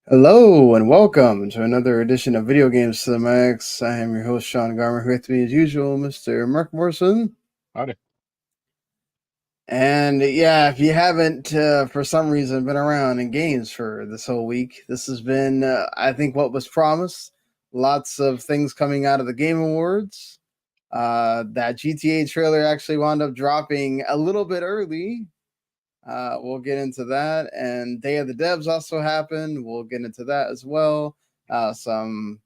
Hello and welcome to another edition of Video Games to the Max. I am your host, Sean Garmer, with me as usual, Mr. Mark Morrison. Howdy. And yeah, if you haven't, for some reason, been around in games for this whole week, this has been, I think, what was promised. Lots of things coming out of the Game Awards. That GTA trailer actually wound up dropping a little bit early. We'll get into that. And Day of the Devs also happened. We'll get into that as well. Some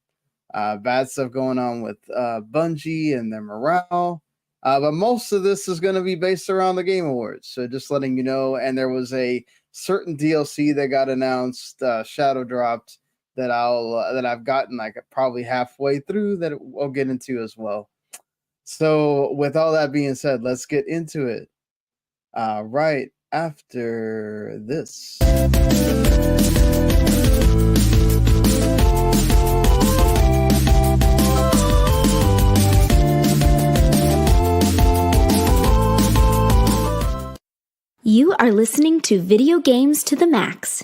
bad stuff going on with Bungie and their morale. But most of this is going to be based around the Game Awards. So just letting you know. And there was a certain DLC that got announced, shadow dropped, that I've gotten like probably halfway through that we'll get into as well. So with all that being said, let's get into it. Right after this. You are listening to Video Games to the Max.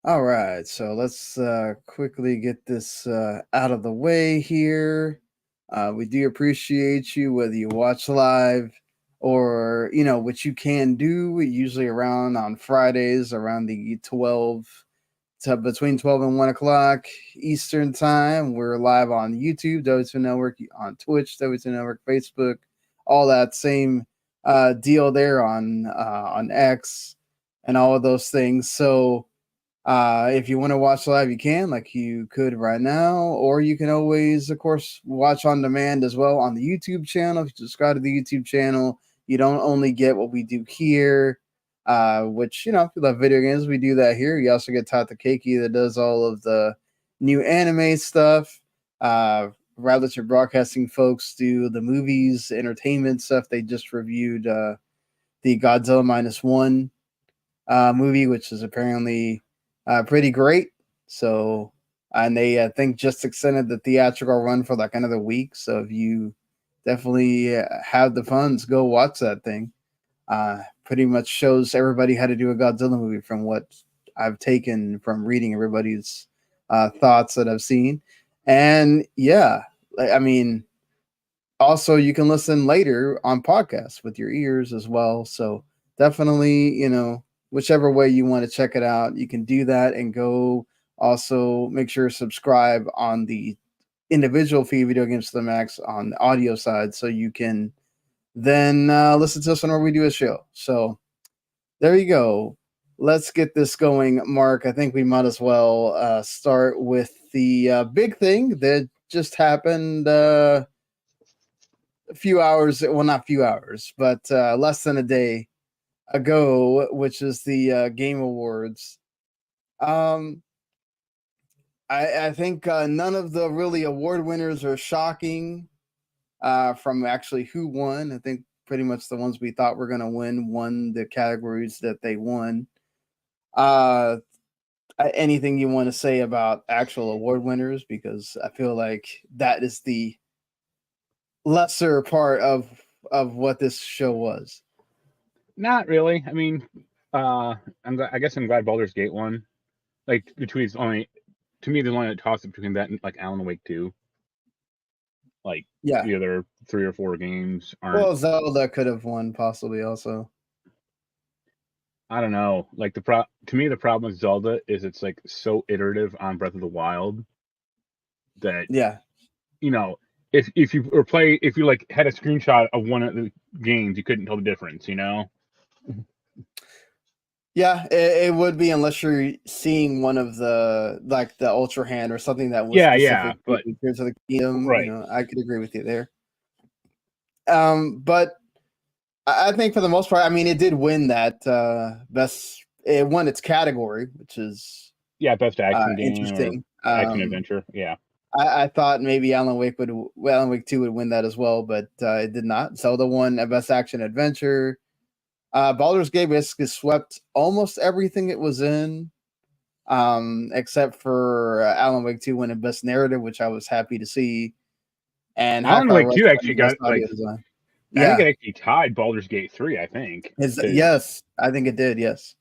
All right, so let's quickly get this out of the way here. We do appreciate you, whether you watch live or, what you can do usually around on Fridays around the between 12 and 1 o'clock Eastern time. We're live on YouTube, W2 Network, on Twitch, W2 Network, Facebook, all that same deal there on X and all of those things. So if you want to watch live, you can, like you could right now, or you can always, of course, watch on demand as well on the YouTube channel. If you subscribe to the YouTube channel, you don't only get what we do here, which, if you love video games, we do that here. You also get Tata Keiki that does all of the new anime stuff. Rather Broadcasting folks do the movies, entertainment stuff. They just reviewed the Godzilla -1 movie, which is apparently pretty great. So, and they I think just extended the theatrical run for like another week. So if you definitely have the funds, go watch that thing. Pretty much shows everybody how to do a Godzilla movie from what I've taken from reading everybody's thoughts that I've seen. And yeah, I mean, also you can listen later on podcasts with your ears as well. So definitely, whichever way you want to check it out, you can do that, and go also make sure to subscribe on the individual feed Video Games to the Max on the audio side, so you can then listen to us whenever we do a show. So there you go. Let's get this going, Mark. I think we might as well start with the big thing that just happened a few hours, well, not few hours, but less than a day ago, which is the Game Awards. I think none of the really award winners are shocking from actually who won. I think pretty much the ones we thought were going to won the categories that they won. Anything you want to say about actual award winners? Because I feel like that is the lesser part of what this show was. Not really. I mean, I guess I'm glad Baldur's Gate won. Like, there's only a toss up between that and like Alan Wake 2. Like, Yeah, the other 3 or 4 games aren't. well, Zelda could have won possibly also. I don't know. Like to me, the problem with Zelda is it's like so iterative on Breath of the Wild that Yeah, if you like had a screenshot of one of the games, you couldn't tell the difference. yeah, it would be, unless you're seeing one of the the Ultra Hand or something that was Yeah, specific but to Tears of the Kingdom. right. I could agree with you there. But I think for the most part, I mean, it did win that best. It won its category, which is Best action game interesting. or action adventure. Yeah. I thought maybe Alan Wake 2 would win that as well, but it did not. Zelda won a best action adventure. Baldur's Gate basically swept almost everything it was in, except for Alan Wake 2 winning best narrative, which I was happy to see. And Alan Hi-Fi Wake Rush 2 actually best got audio like design. I think Yeah, it actually tied Baldur's Gate 3, I think. yes, I think it did. Yes.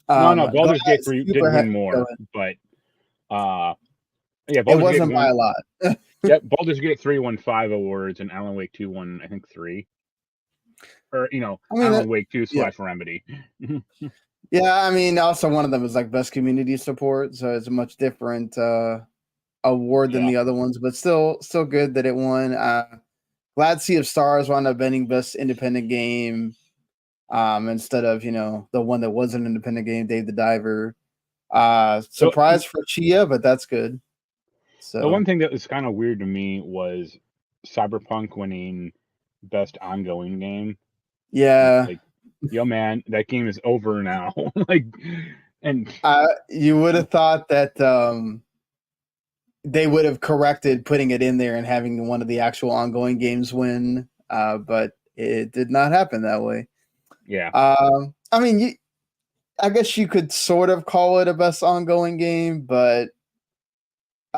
No, Go Baldur's Gate ahead, 3 did super win happy. Go more, ahead. but It Baldur's Gate wasn't by won. a lot. Yeah, Baldur's Gate 3 won 5 awards, and Alan Wake 2 won, I think, 3. Or I mean, Alan Wake 2 yeah, / Remedy. yeah. I mean, also one of them is like best community support, so it's a much different award than Yeah. the other ones, but still good that it won. Glad Sea of Stars wound up winning best independent game, instead of the one that was an independent game, Dave the Diver. So Surprise for Chia, but that's good. the one So thing that was kind of weird to me was Cyberpunk winning best ongoing game. It's yeah, like, yo, man, that game is over now. And you would have thought that they would have corrected putting it in there and having one of the actual ongoing games win, but it did not happen that way. yeah. I mean, I guess you could sort of call it a best ongoing game, but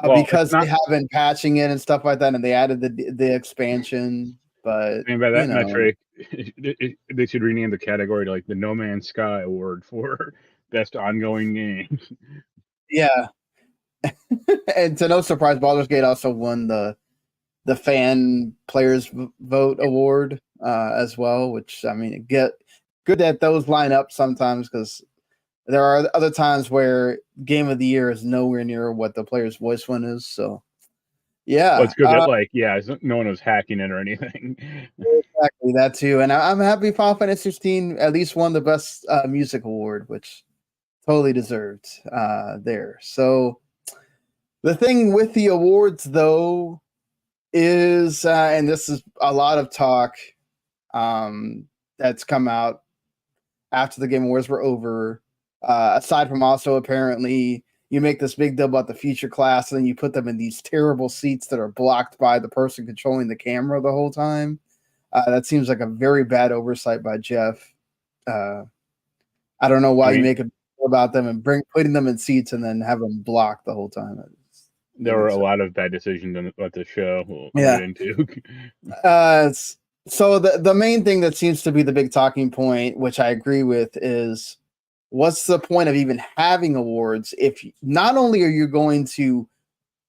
Well, it's because they not. have been patching it and stuff like that, and they added the expansion. But I mean, by that metric, they should rename the category to like the No Man's Sky Award for best ongoing game. yeah. And to no surprise, Baldur's Gate also won the fan players vote award as well. Which, I mean, get good that those line up sometimes, because there are other times where Game of the Year is nowhere near what the player's voice one is. So Well, yeah, it's good that no one was hacking it or anything. exactly that too. And I'm happy Final Fantasy 16 at least won the best music award, which totally deserved there. So the thing with the awards, though, is, and this is a lot of talk that's come out after the Game Awards were over, aside from also apparently you make this big deal about the feature class and then you put them in these terrible seats that are blocked by the person controlling the camera the whole time. That seems like a very bad oversight by Jeff. I don't know why I you mean, make a deal about them and putting them in seats and then have them blocked the whole time. there were a lot of bad decisions at the show we'll Yeah. get into. So the main thing that seems to be the big talking point, which I agree with, is what's the point of even having awards if not only are you going to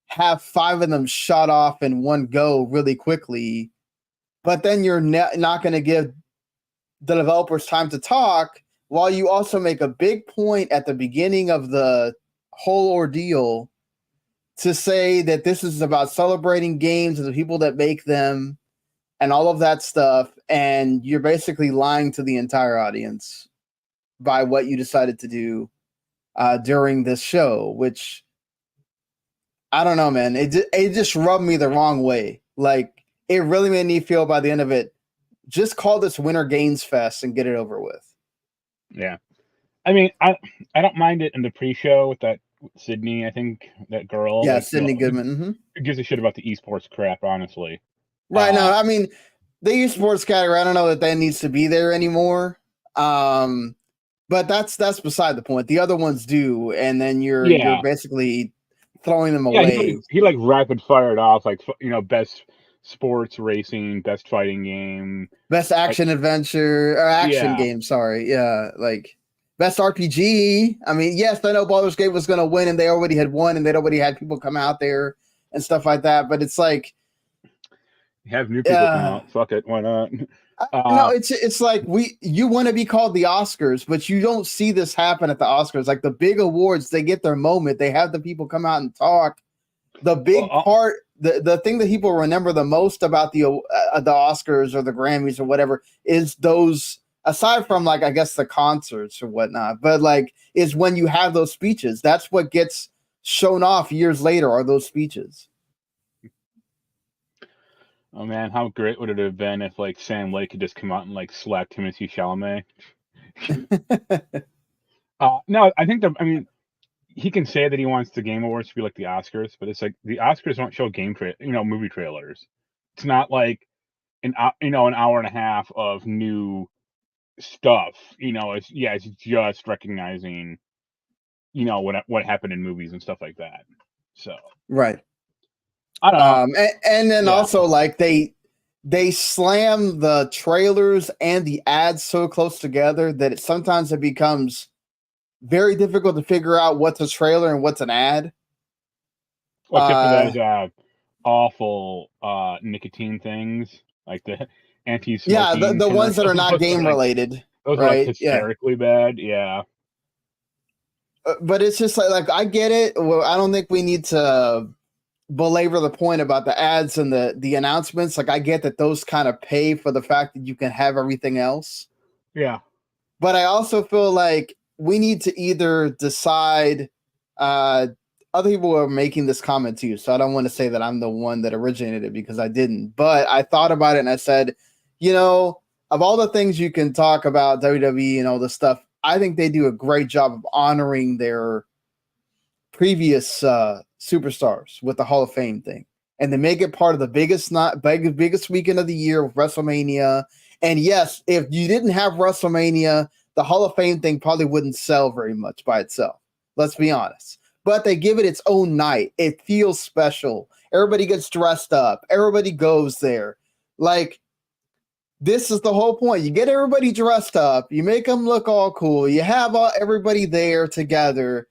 have 5 of them shut off in one go really quickly, but then you're not going to give the developers time to talk, while you also make a big point at the beginning of the whole ordeal to say that this is about celebrating games and the people that make them and all of that stuff, and you're basically lying to the entire audience by what you decided to do during this show, which I don't know, man. It just rubbed me the wrong way. Like, it really made me feel by the end of it, just call this Winter Games Fest and get it over with. Yeah. I mean, I don't mind it in the pre-show with that Sydney, I think, that girl. Yeah, Sydney Goodman. Mm-hmm. Who gives a shit about the esports crap, honestly. Right. Now, I mean, the esports category, I don't know that that needs to be there anymore. But that's beside the point. The other ones do, and then you're basically throwing them away. He like rapid fired off like best sports racing, best fighting game, best action adventure or action game. Sorry, yeah, like best RPG. I mean, yes, I know Baldur's Gate was going to win, and they already had won, and they'd already had people come out there and stuff like that. But it's like, have new people come out. Fuck it, why not? No, it's like you want to be called the Oscars, but you don't see this happen at the Oscars. Like the big awards, they get their moment. They have the people come out and talk. The big part, the thing that people remember the most about the Oscars or the Grammys or whatever is those. Aside from like I guess the concerts or whatnot, but like is when you have those speeches. That's what gets shown off years later. Are those speeches? Oh man, how great would it have been if like Sam Lake could just come out and like slap Timothée Chalamet? No, I think he can say that he wants the Game Awards to be like the Oscars, but it's like the Oscars don't show movie trailers. It's not like an hour and a half of new stuff. It's just recognizing what happened in movies and stuff like that. So right. I don't know. And then also like they slam the trailers and the ads so close together that sometimes it becomes very difficult to figure out what's a trailer and what's an ad. Well, except for those awful nicotine things, like the anti-smoking. Yeah, the ones that are not game related, those are like right? Yeah. hysterically bad. Yeah. But it's just like I get it. Well, I don't think we need to belabor the point about the ads and the announcements. Like I get that those kind of pay for the fact that you can have everything else. Yeah. But I also feel like we need to either decide. Other people are making this comment too, so I don't want to say that I'm the one that originated it because I didn't. But I thought about it and I said, of all the things you can talk about WWE and all this stuff, I think they do a great job of honoring their previous superstars with the Hall of Fame thing, and they make it part of the biggest weekend of the year with WrestleMania. And yes, if you didn't have WrestleMania, the Hall of Fame thing probably wouldn't sell very much by itself. Let's be honest. But they give it its own night. It feels special. Everybody gets dressed up. Everybody goes there. Like, this is the whole point. You get everybody dressed up. You make them look all cool. You have everybody there together.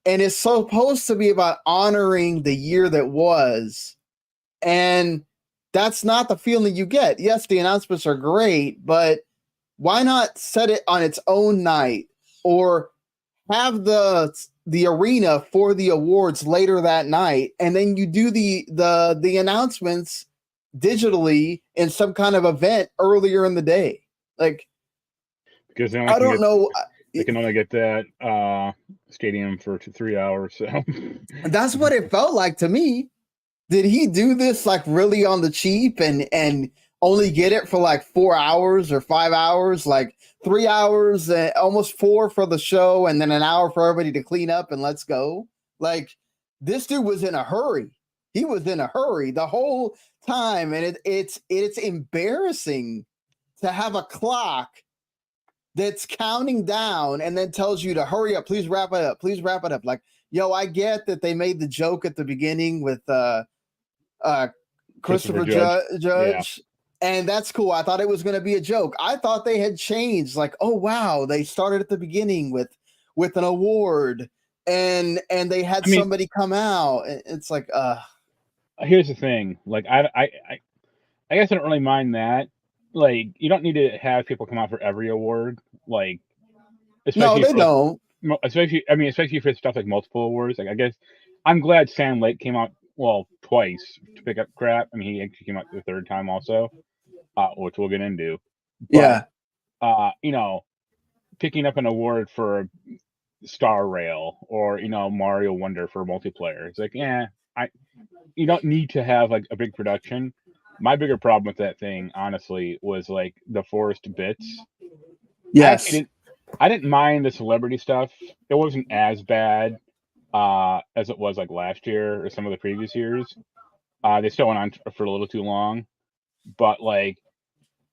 And it's supposed to be about honoring the year that was. And that's not the feeling you get. Yes, the announcements are great, but why not set it on its own night or have the arena for the awards later that night, and then you do the announcements digitally in some kind of event earlier in the day. Like, because I don't know. They can only get that stadium for 3 hours. So that's what it felt like to me. Did he do this like really on the cheap and only get it for like 4 hours or 5 hours, like 3 hours, almost 4 for the show, and then an hour for everybody to clean up and let's go? Like, this dude was in a hurry. He was in a hurry the whole time, and it's embarrassing to have a clock that's counting down and then tells you to hurry up, please wrap it up, please wrap it up. Like, yo, I get that they made the joke at the beginning with Christopher Judge. Yeah. And that's cool. I thought it was going to be a joke. I thought they had changed. Like, oh wow, they started at the beginning with an award, and they had somebody come out. It's like, here's the thing. Like, I guess I don't really mind that. Like, you don't need to have people come out for every award. Like, no, they don't. Especially for stuff like multiple awards. Like, I guess I'm glad Sam Lake came out twice to pick up crap. I mean, he actually came out the third time also. Which we'll get into. But, yeah. Picking up an award for Star Rail or, Mario Wonder for multiplayer. It's like, you don't need to have like a big production. My bigger problem with that thing, honestly, was like the forced bits. Yes. I didn't mind the celebrity stuff. It wasn't as bad as it was like last year or some of the previous years. They still went on for a little too long. But like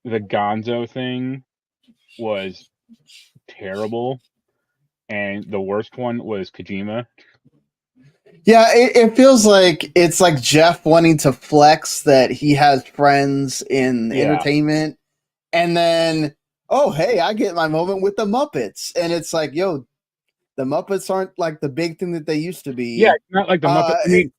the Gonzo thing was terrible, and the worst one was Kojima. Yeah, it feels like it's like Jeff wanting to flex that he has friends in entertainment, and then, oh hey, I get my moment with the Muppets, and it's like, yo, the Muppets aren't like the big thing that they used to be. Yeah, not like the Muppets.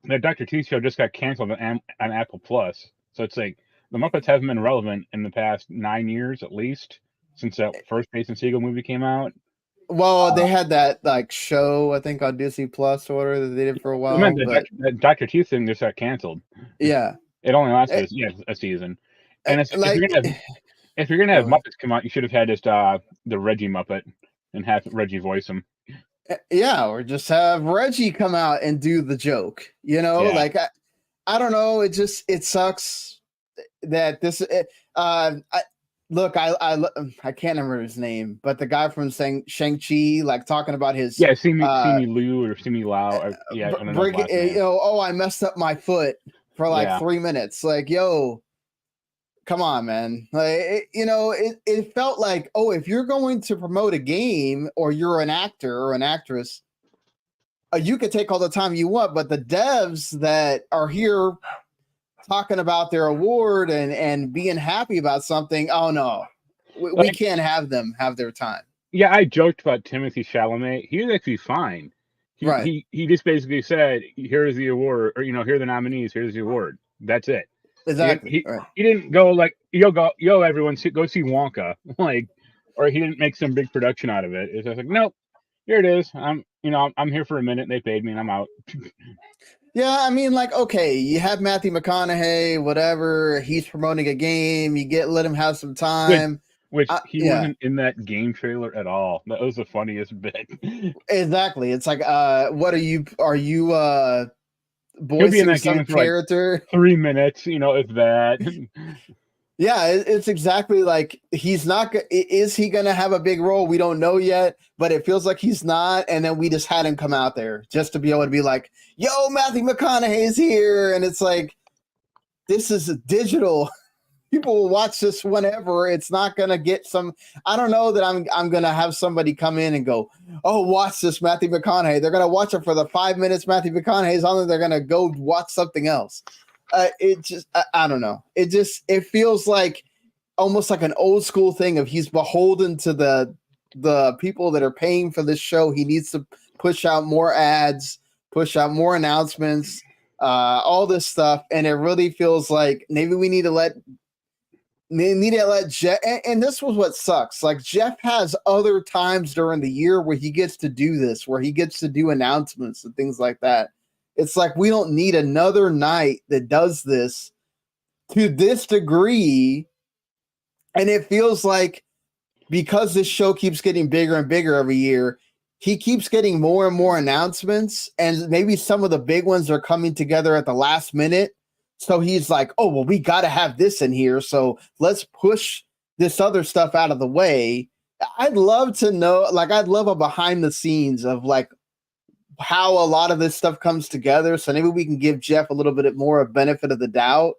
That Dr. T show just got canceled on Apple Plus. So it's like the Muppets haven't been relevant in the past 9 years at least since that first Jason Segel movie came out. Well, they had that like show, I think, on Disney Plus or whatever that they did for a while. The Dr. T thing just got canceled. Yeah, it only lasted a season. And if you're gonna have Muppets come out, you should have had just the Reggie Muppet and have Reggie voice him. Yeah, or just have Reggie come out and do the joke. Like I don't know. It sucks that this. I can't remember his name, but the guy from Shang-Chi, like talking about his Simi Liu or Simi Lao. I messed up my foot for like 3 minutes. Like, yo, come on, man. Like, it felt like, oh, if you're going to promote a game or you're an actor or an actress, you could take all the time you want, but the devs that are here talking about their award and being happy about something, oh no, we can't have them have their time. Yeah, I joked about Timothy Chalamet. He was actually fine. Right. He just basically said, "Here's the award," or here are the nominees. Here's the award. That's it. Exactly. Right. He didn't go like, yo everyone go see Wonka, like, or he didn't make some big production out of it. It's just like, nope, here it is. I'm here for a minute. They paid me and I'm out. Yeah, I mean, like, okay, you have Matthew McConaughey, whatever. He's promoting a game. Let him have some time. Which he Yeah, wasn't in that game trailer at all. That was the funniest bit. exactly. It's like, what are you? Are you He'll be in voicing that some game for like character? 3 minutes, if that. Yeah, it's exactly like he's not. Is he going to have a big role? We don't know yet, but it feels like he's not. And then we just had him come out there just to be able to be like, "Yo, Matthew McConaughey's here," and it's like, this is a digital. People will watch this whenever. It's not going to get some. I don't know that I'm going to have somebody come in and go, "Oh, watch this Matthew McConaughey." They're going to watch it for the 5 minutes Matthew McConaughey's on. They're going to go watch something else. It just, I don't know. It feels like almost like an old school thing of he's beholden to the people that are paying for this show. He needs to push out more ads, push out more announcements, all this stuff. And it really feels like maybe we need to let Jeff. And this was what sucks. Like, Jeff has other times during the year where he gets to do this, where he gets to do announcements and things like that. It's like we don't need another night that does this to this degree. And it feels like because this show keeps getting bigger and bigger every year, he keeps getting more and more announcements. And maybe some of the big ones are coming together at the last minute. So he's like, oh, well, we got to have this in here. So let's push this other stuff out of the way. I'd love to know, like, I'd love a behind the scenes of like how a lot of this stuff comes together. So maybe we can give Jeff a little bit more of benefit of the doubt.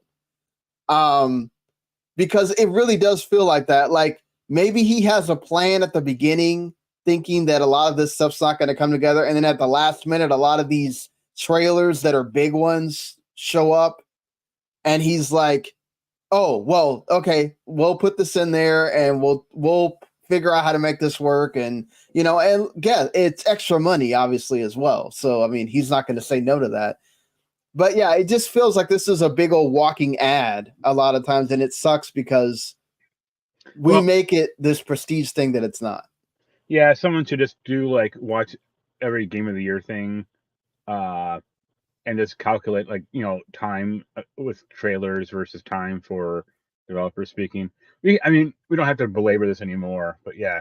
Because it really does feel like that. Like maybe he has a plan at the beginning, thinking that a lot of this stuff's not going to come together. And then at the last minute, a lot of these trailers that are big ones show up. And he's like, oh, well, okay, we'll put this in there and we'll figure out how to make this work. And, and yeah, it's extra money, obviously, as well. So, I mean, he's not going to say no to that. But yeah, it just feels like this is a big old walking ad a lot of times. And it sucks because we make it this prestige thing that it's not. Yeah, someone should just do like watch every Game of the Year thing. And just calculate time with trailers versus time for developers speaking. We don't have to belabor this anymore, but yeah,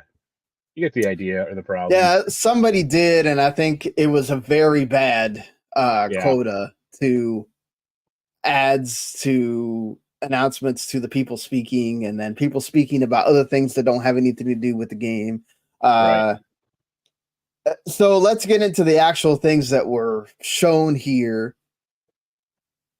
you get the idea or the problem. Yeah, somebody did, and I think it was a very bad quota to ads, to announcements, to the people speaking, and then people speaking about other things that don't have anything to do with the game. Right. So let's get into the actual things that were shown here.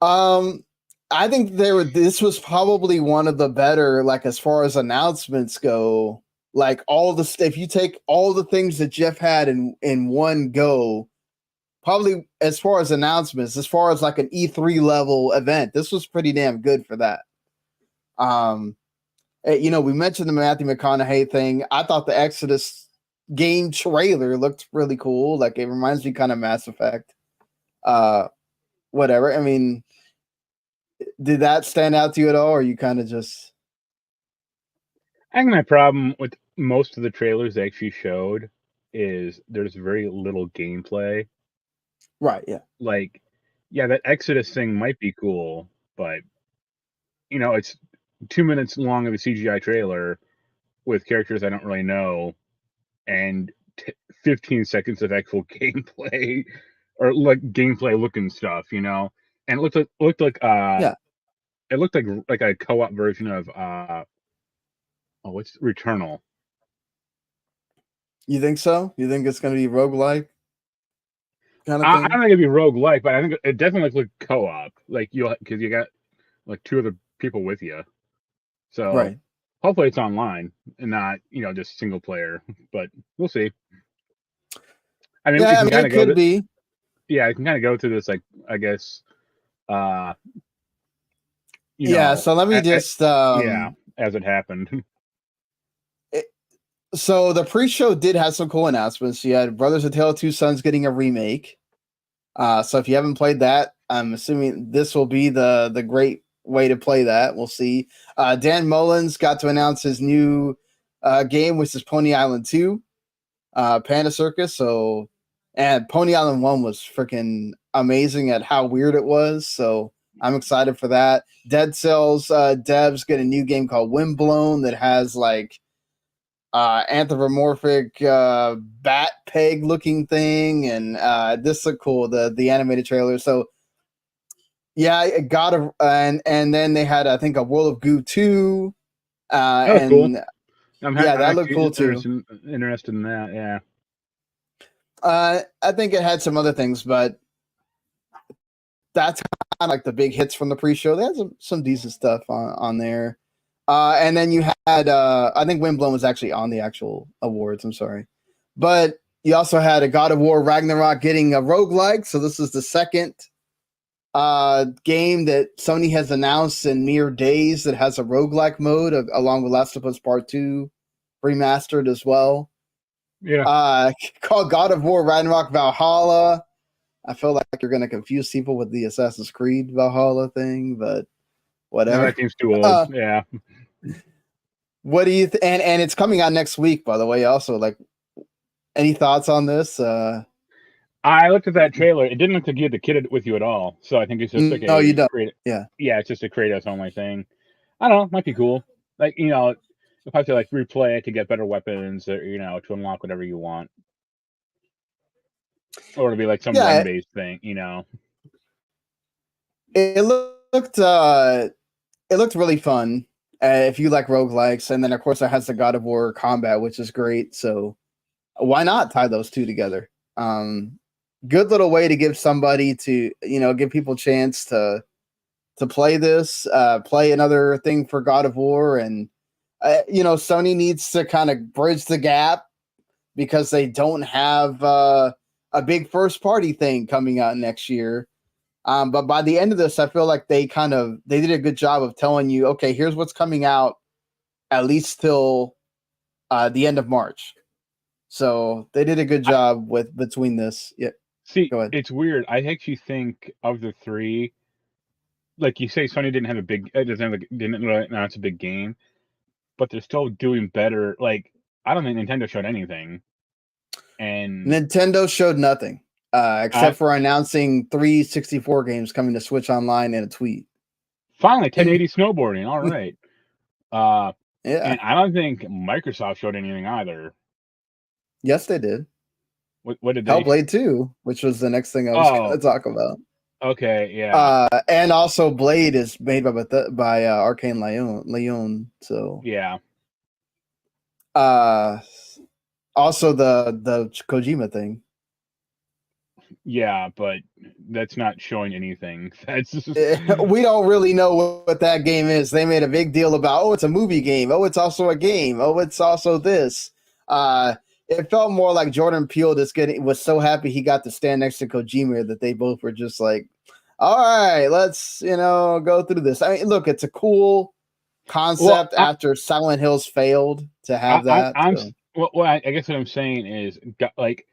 I think this was probably one of the better, like as far as announcements go, like if you take all the things that Jeff had in one go, probably as far as announcements, as far as like an E3 level event, this was pretty damn good for that. We mentioned the Matthew McConaughey thing. I thought the Exodus game trailer looked really cool. Like it reminds me kind of Mass Effect. Whatever. I mean, did that stand out to you at all, or you kind of just? I think my problem with most of the trailers they actually showed is there's very little gameplay. Right. Yeah. Like, yeah, that Exodus thing might be cool, but it's 2 minutes long of a CGI trailer with characters I don't really know, and 15 seconds of actual gameplay or like gameplay looking stuff, and it looked like yeah, it looked like a co-op version of what's Returnal. You think so? You think it's going to be roguelike kind of I thing? don't think it'd be roguelike, but I think it definitely looked co-op, like because you got like two other people with you, so right. Hopefully it's online and not just single player, but we'll see. I mean, Yeah, I mean, it could be. Yeah, I can kind of go through this, like, I guess, yeah, so let me just as it happened. So the pre-show did have some cool announcements. You had Brothers of Tale of Two Sons getting a remake. So if you haven't played that, I'm assuming this will be the great way to play that. We'll see. Dan Mullins got to announce his new game, which is Pony Island 2, Panda Circus. So, and Pony Island 1 was freaking amazing at how weird it was. So I'm excited for that. Dead Cells devs get a new game called Windblown that has like anthropomorphic bat peg looking thing, and this looked cool, the animated trailer. So yeah, and then they had, I think, a World of Goo 2, That was cool. and I'm that looked cool too. Interested in that, yeah. I think it had some other things, but that's kind of like the big hits from the pre-show. They had some decent stuff on there. And then you had, I think Windblown was actually on the actual awards. I'm sorry. But you also had a God of War Ragnarok getting a roguelike. So this is the second game that Sony has announced in mere days that has a roguelike mode, along with Last of Us Part 2 remastered as well. Yeah. Called God of War Ragnarok Valhalla. I feel like you're going to confuse people with the Assassin's Creed Valhalla thing, but whatever. No, that seems too old. Yeah. What do you and it's coming out next week, by the way. Also, like, any thoughts on this? I looked at that trailer. It didn't look like you had the kid with you at all. So I think it's just like no, you don't. Yeah, it's just a Kratos only thing. I don't know. Might be cool. Like, if I have to like replay it to get better weapons, or to unlock whatever you want, or to be like some run-based thing. It looked really fun. If you like roguelikes, and then of course it has the God of War combat, which is great. So why not tie those two together? Good little way to give somebody to give people a chance to play this, play another thing for God of War, and Sony needs to kind of bridge the gap because they don't have a big first party thing coming out next year. But by the end of this, I feel like they did a good job of telling you, okay, here's what's coming out at least till the end of March. So they did a good job between this. Yeah. See, go ahead. It's weird. I actually think of the three, like you say, Sony didn't really announce a big game, but they're still doing better. Like, I don't think Nintendo showed anything. And Nintendo showed nothing. Except for announcing 3 64 games coming to Switch Online in a tweet. Finally, 1080 snowboarding. All right. Yeah. And I don't think Microsoft showed anything either. Yes, they did. What did they? Hellblade 2, which was the next thing I was going to talk about. Okay, yeah. And also Blade is made by Arcane Leon. So yeah. Also the Kojima thing. Yeah, but that's not showing anything. That's just... We don't really know what that game is. They made a big deal about, it's a movie game. Oh, it's also a game. Oh, it's also this. It felt more like Jordan Peele was so happy he got to stand next to Kojima that they both were just like, all right, let's go through this. I mean, look, it's a cool concept after Silent Hills failed to have that. I guess what I'm saying is, like,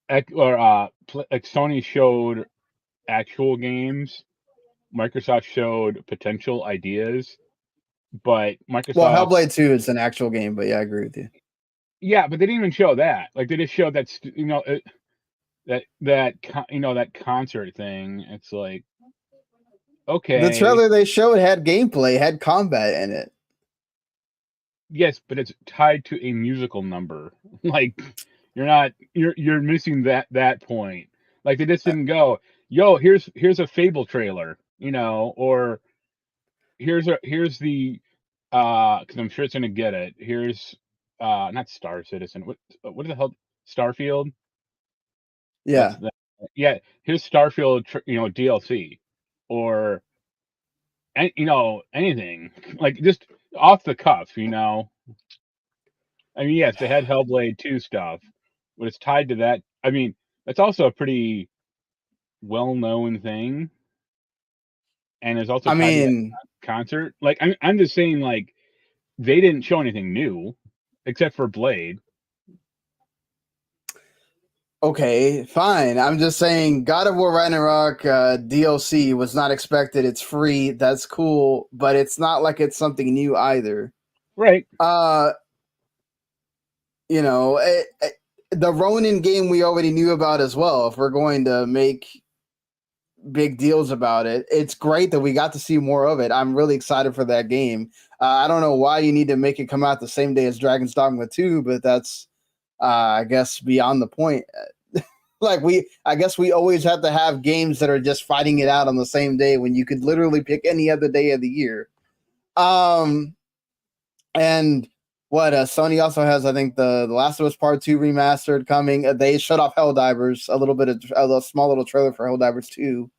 Sony showed actual games, Microsoft showed potential ideas, but Microsoft. Well, Hellblade 2 is an actual game, but yeah, I agree with you. Yeah, but they didn't even show that. Like, they just showed that that concert thing. It's like, okay. The trailer they showed had gameplay, had combat in it. Yes, but it's tied to a musical number. Like, you're missing that point. Like, they just didn't go, yo, here's a Fable trailer, or here's the because I'm sure it's gonna get it. Here's not Star Citizen. What the hell? Starfield? Yeah. Yeah, here's Starfield DLC, or anything, like, just off the cuff, I mean, yes, they had Hellblade 2 stuff, but it's tied to that. I mean, that's also a pretty well-known thing, and it's also tied to that concert. Like, I'm just saying, like, they didn't show anything new. except for Blade. Okay, fine. I'm just saying God of War Ragnarok DLC was not expected. It's free. That's cool, but it's not like it's something new either. Right. You know, the Ronin game we already knew about as well. If we're going to make big deals about it, it's great that we got to see more of it. I'm really excited for that game. I don't know why you need to make it come out the same day as Dragon's Dogma 2, but that's I guess beyond the point. I guess we always have to have games that are just fighting it out on the same day when you could literally pick any other day of the year. And what Sony also has, I think the Last of Us Part 2 remastered coming. They shut off Helldivers, a small little trailer for Helldivers 2.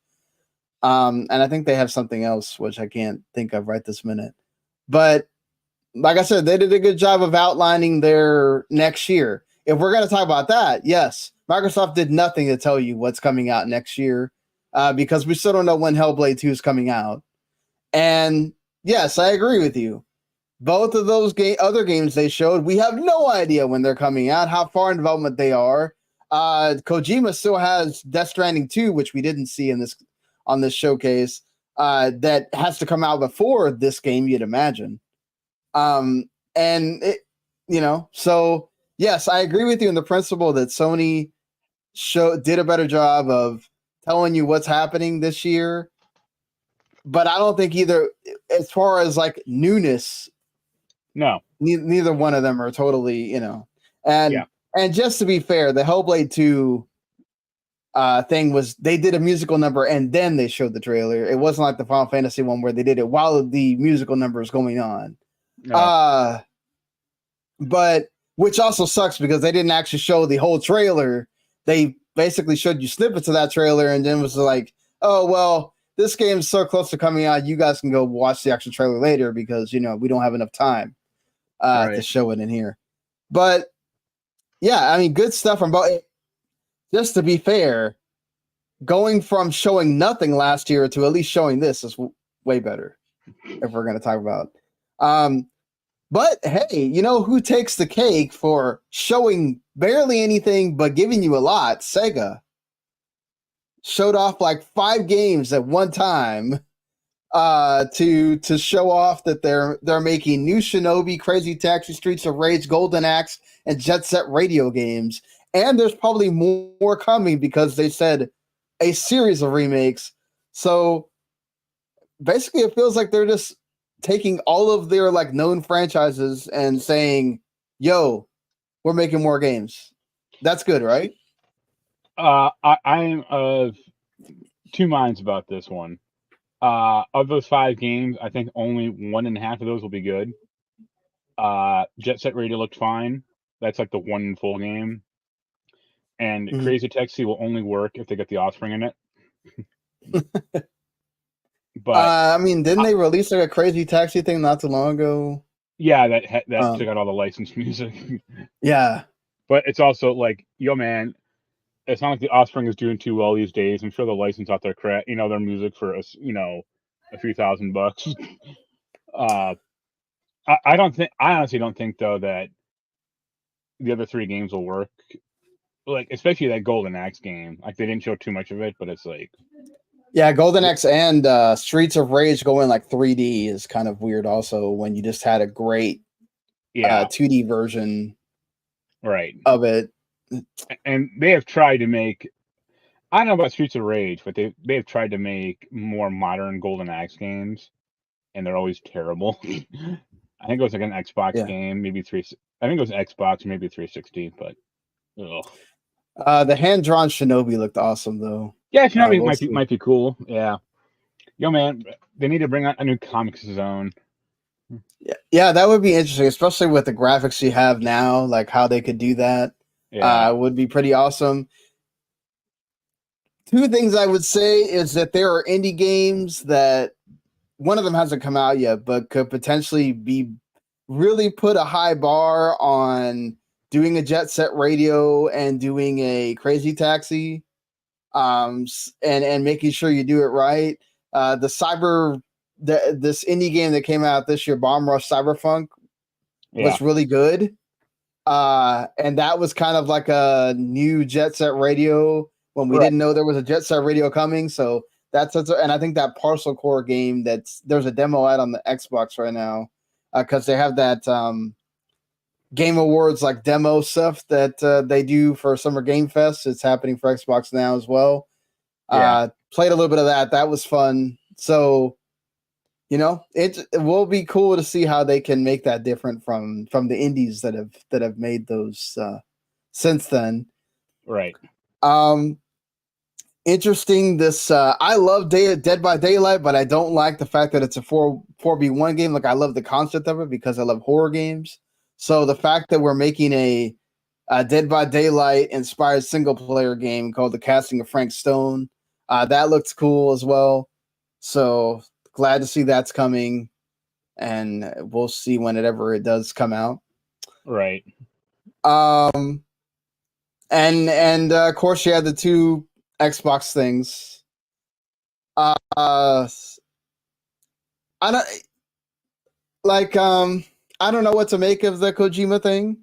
And I think they have something else which I can't think of right this minute. But like I said, they did a good job of outlining their next year. If we're going to talk about that, yes, Microsoft did nothing to tell you what's coming out next year because we still don't know when Hellblade 2 is coming out. And yes, I agree with you. Both of those other games they showed, we have no idea when they're coming out, how far in development they are. Kojima still has Death Stranding 2, which we didn't see on this showcase, that has to come out before this game, you'd imagine. And it, so yes, I agree with you in the principle that Sony did a better job of telling you what's happening this year. But I don't think either, as far as like newness, no, neither one of them are totally, and just to be fair, the Hellblade 2 thing was they did a musical number and then they showed the trailer. It wasn't like the Final Fantasy one where they did it while the musical number is going on. No. But which also sucks because they didn't actually show the whole trailer. They basically showed you snippets of that trailer and then was like, oh, well, this game's so close to coming out. You guys can go watch the actual trailer later because, we don't have enough time to show it in here. But yeah, I mean, good stuff from both. Just to be fair, going from showing nothing last year to at least showing this is way better if we're going to talk about. But hey, who takes the cake for showing barely anything but giving you a lot? Sega showed off like 5 games at one time to show off that they're making new Shinobi, Crazy Taxi, Streets of Rage, Golden Axe, and Jet Set Radio games. And there's probably more coming because they said a series of remakes. So basically it feels like they're just taking all of their like known franchises and saying, yo, we're making more games. That's good, right? I'm of 2 minds about this one. Of those 5 games, I think only 1.5 of those will be good. Jet Set Radio looked fine. That's like the one full game. And Crazy Taxi will only work if they get the Offspring in it. But I mean, didn't they release like a Crazy Taxi thing not too long ago? Yeah, that took out all the licensed music. Yeah, but it's also like, yo, man, it's not like the Offspring is doing too well these days. I'm sure the license out there, their music for a few $1,000. I honestly don't think though that the other 3 games will work. Like especially that Golden Axe game. Like they didn't show too much of it, but it's like. Yeah, Golden Axe and Streets of Rage going like 3D is kind of weird also when you just had a great 2D version of it. And they have tried to make, I don't know about Streets of Rage, but they have tried to make more modern Golden Axe games, and they're always terrible. I think it was like an Xbox game, maybe I think it was Xbox, maybe 360, but ugh. The hand-drawn Shinobi looked awesome though. Yeah, Shinobi might be cool. Yeah. Yo, man, they need to bring out a new Comics Zone. Yeah, that would be interesting, especially with the graphics you have now, like how they could do that. Would be pretty awesome. 2 things I would say is that there are indie games that one of them hasn't come out yet, but could potentially be really put a high bar on doing a Jet Set Radio and doing a Crazy Taxi, and making sure you do it right. This indie game that came out this year, Bomb Rush Cyberpunk, was really good. And that was kind of like a new Jet Set Radio when we didn't know there was a Jet Set Radio coming. So and I think that Parcel Core game there's a demo out on the Xbox right now because they have that Game Awards like demo stuff that they do for Summer Game Fest. It's happening for Xbox now as well. Played a little bit of that. That was fun. So, it will be cool to see how they can make that different from the indies that have made those since then. Right. Interesting. This I love Dead by Daylight, but I don't like the fact that it's a 4v1 game. Like I love the concept of it because I love horror games. So the fact that we're making a Dead by Daylight inspired single player game called The Casting of Frank Stone, that looks cool as well. So glad to see that's coming, and we'll see whenever it does come out. Right. And of course you had the two Xbox things. I don't I don't know what to make of the Kojima thing.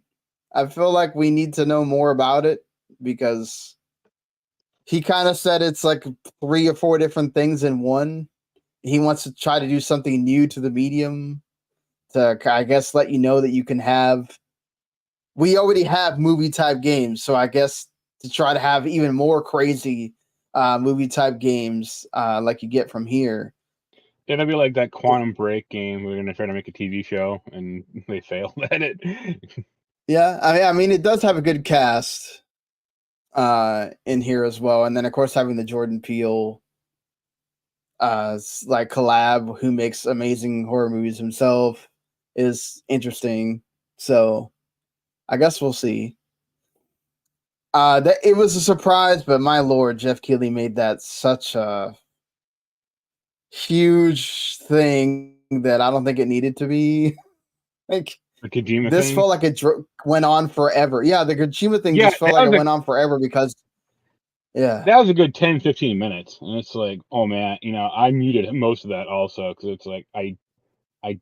I feel like we need to know more about it because he kind of said it's like 3 or 4 different things in one. He wants to try to do something new to the medium to, I guess, let you know that you can have. We already have movie type games, so I guess to try to have even more crazy movie type games like you get from here. It'll be like that Quantum Break game. We're gonna try to make a TV show, and they failed at it. Yeah, I mean, it does have a good cast in here as well, and then of course having the Jordan Peele like collab, who makes amazing horror movies himself, is interesting. So I guess we'll see. That it was a surprise, but my lord, Jeff Keighley made that such a huge thing that I don't think it needed to be. Like The Kojima this thing. felt like it went on forever. Yeah, the Kojima thing just felt like it went on forever because that was a good 10-15 minutes, and it's like, oh man, I muted most of that also because it's like I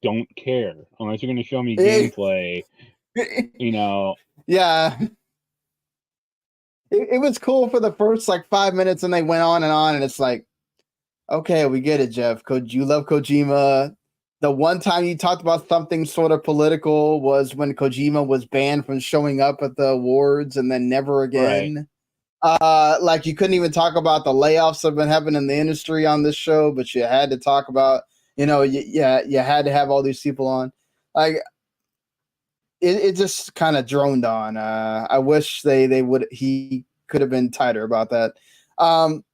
don't care unless you're going to show me gameplay. Yeah. It was cool for the first like 5 minutes, and they went on, and it's like, okay, we get it, Jeff. You love Kojima. The one time you talked about something sort of political was when Kojima was banned from showing up at the awards, and then never again. Right. Like you couldn't even talk about the layoffs that have been happening in the industry on this show, but you had to talk about, you had to have all these people on. Like it just kind of droned on. I wish he could have been tighter about that. The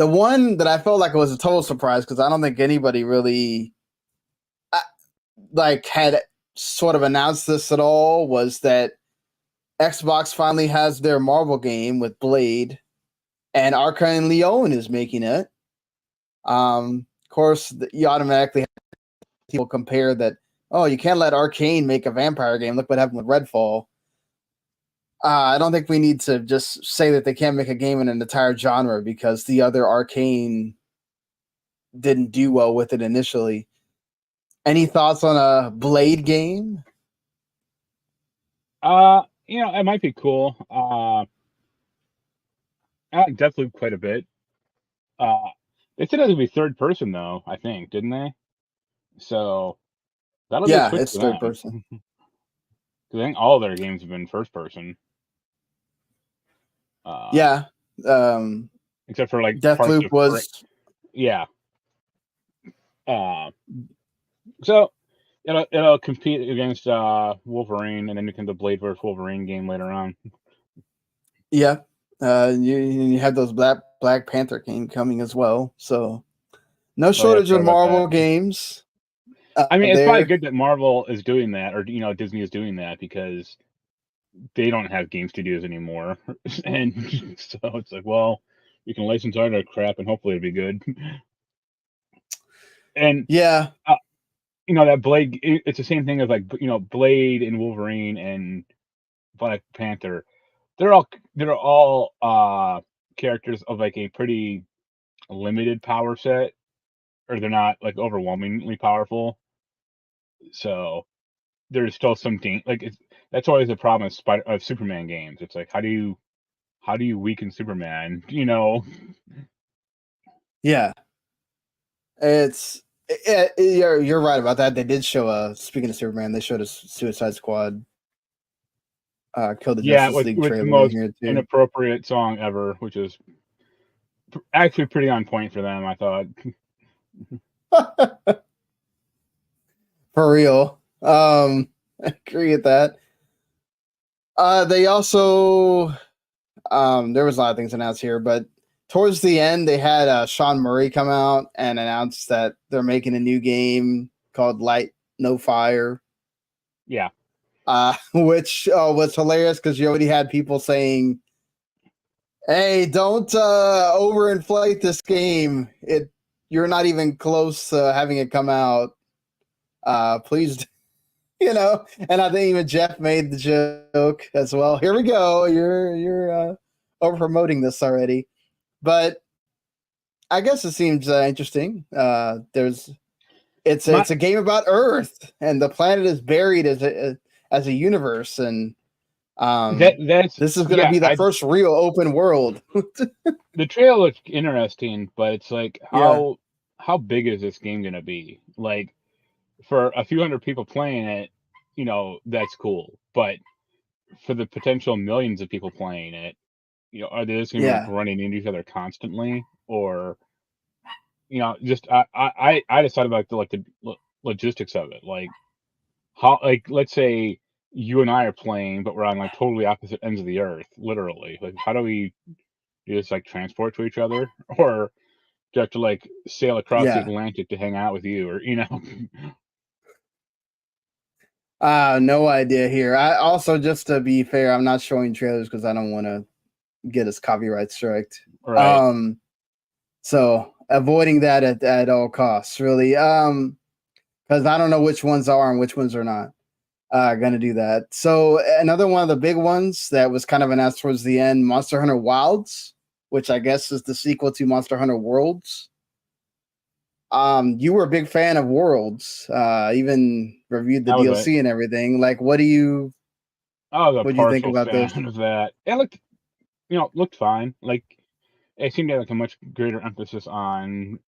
one that I felt like it was a total surprise because I don't think anybody really had sort of announced this at all was that Xbox finally has their Marvel game with Blade, and Arcane Leon is making it. Of course, you automatically have people compare that. Oh, you can't let Arcane make a vampire game. Look what happened with Redfall. I don't think we need to just say that they can't make a game in an entire genre because the other Arcane didn't do well with it initially. Any thoughts on a Blade game? It might be cool. I like Deathloop quite a bit. They said it would be third person though, I think, didn't they? So that'll be a switch it's third person. Because I think all their games have been first person. Yeah. Except for like Deathloop was. Yeah. So it'll compete against Wolverine, and then you can the Blade vs. Wolverine game later on. Yeah. You have those Black Panther game coming as well. So no shortage of Marvel games. I mean, it's probably good that Marvel is doing that, or Disney is doing that, because they don't have game studios anymore, and so it's like, well, you can license all that crap, and hopefully it'll be good. And yeah, that Blade, it's the same thing as like Blade and Wolverine and Black Panther. They're all characters of like a pretty limited power set, or they're not like overwhelmingly powerful. So there's still some like that's always the problem of Superman games. It's like, how do you weaken Superman? Yeah, you're right about that. They did show speaking of Superman, they showed a Suicide Squad Kill the Yeah, Justice with League with the trailer in most here too. inappropriate song ever, which is actually pretty on point for them, I thought. For real. I agree with that. They also there was a lot of things announced here, but towards the end they had Sean Murray come out and announce that they're making a new game called Light No Fire. Yeah. Which was hilarious because you already had people saying, "Hey, don't overinflate this game. You're not even close to having it come out. Please." And I think even Jeff made the joke as well. Here we go. You're over promoting this already, but I guess it seems interesting. It's a game about Earth, and the planet is buried as a universe, and that's this is going to be the first real open world. The trail looks interesting, but it's like Yeah. how big is this game gonna be? Like for a few hundred people playing it, that's cool. But for the potential millions of people playing it, are they just gonna be like Yeah. running into each other constantly, or just I just thought about the logistics of it, like how, like, let's say you and I are playing, but we're on like totally opposite ends of the earth, literally. Like, how do we just like transport to each other, or do you have to like sail across the Yeah. Atlantic to hang out with you, or No idea here. I also, just to be fair, I'm not showing trailers because I don't want to get us copyright striked. right? So avoiding that at all costs, really. Because I don't know which ones are and which ones are not gonna do that. So another one of the big ones that was kind of announced towards the end, Monster Hunter Wilds, which I guess is the sequel to Monster Hunter Worlds. You were a big fan of Worlds, even reviewed the I was DLC and everything. Like, what do you a think partial about this? fan of that. It looked fine. Like, it seemed to have like a much greater emphasis on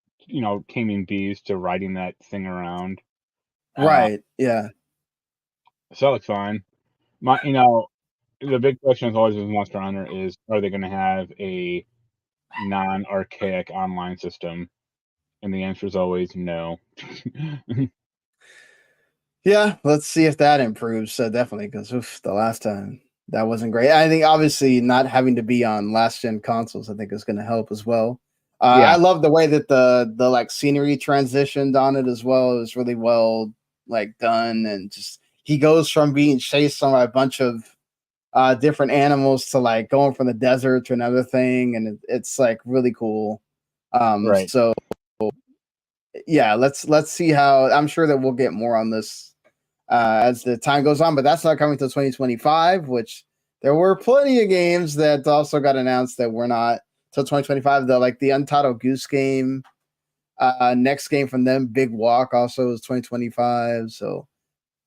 taming bees to riding that thing around. Right. Yeah. So it looks fine. The big question is always with Monster Hunter is, are they going to have a non-archaic online system? And the answer is always no. Yeah. Let's see if that improves. Definitely, because the last time that wasn't great. I think obviously not having to be on last gen consoles, I think, is going to help as well. I Yeah, love the way that the like scenery transitioned on it as well. It was really well like done, and just he goes from being chased by a bunch of different animals to like going from the desert to another thing, and it's like really cool. right. So yeah, let's see how. I'm sure that we'll get more on this as the time goes on, but that's not coming till 2025, which there were plenty of games that also got announced that were not till 2025. The Untitled Goose Game, next game from them, Big Walk, also is 2025. So,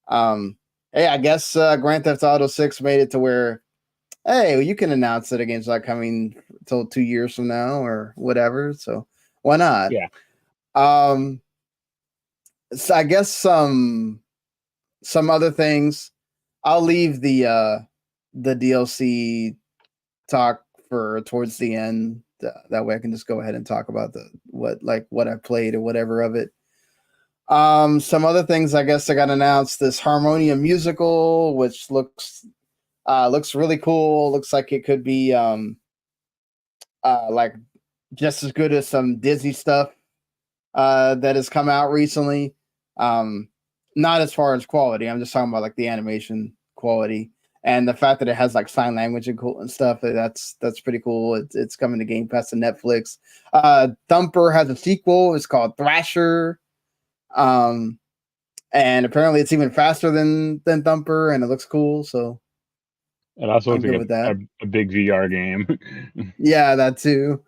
hey, I guess Grand Theft Auto 6 made it to where, hey, you can announce that a game's not coming till 2 years from now or whatever. So why not? Yeah. So I guess some other things. I'll leave the DLC talk for towards the end. That way I can just go ahead and talk about what I played or whatever of it. Some other things I guess I got announced. This Harmonia musical, which looks really cool. Looks like it could be like just as good as some Disney stuff that has come out recently. Not as far as quality. I'm just talking about like the animation quality and the fact that it has like sign language and cool and stuff. That's pretty cool. It's coming to Game Pass and Netflix. Thumper has a sequel. It's called Thrasher. And apparently it's even faster than Thumper, and it looks cool. So It also I'm looks good like with that. a big VR game. Yeah, that too.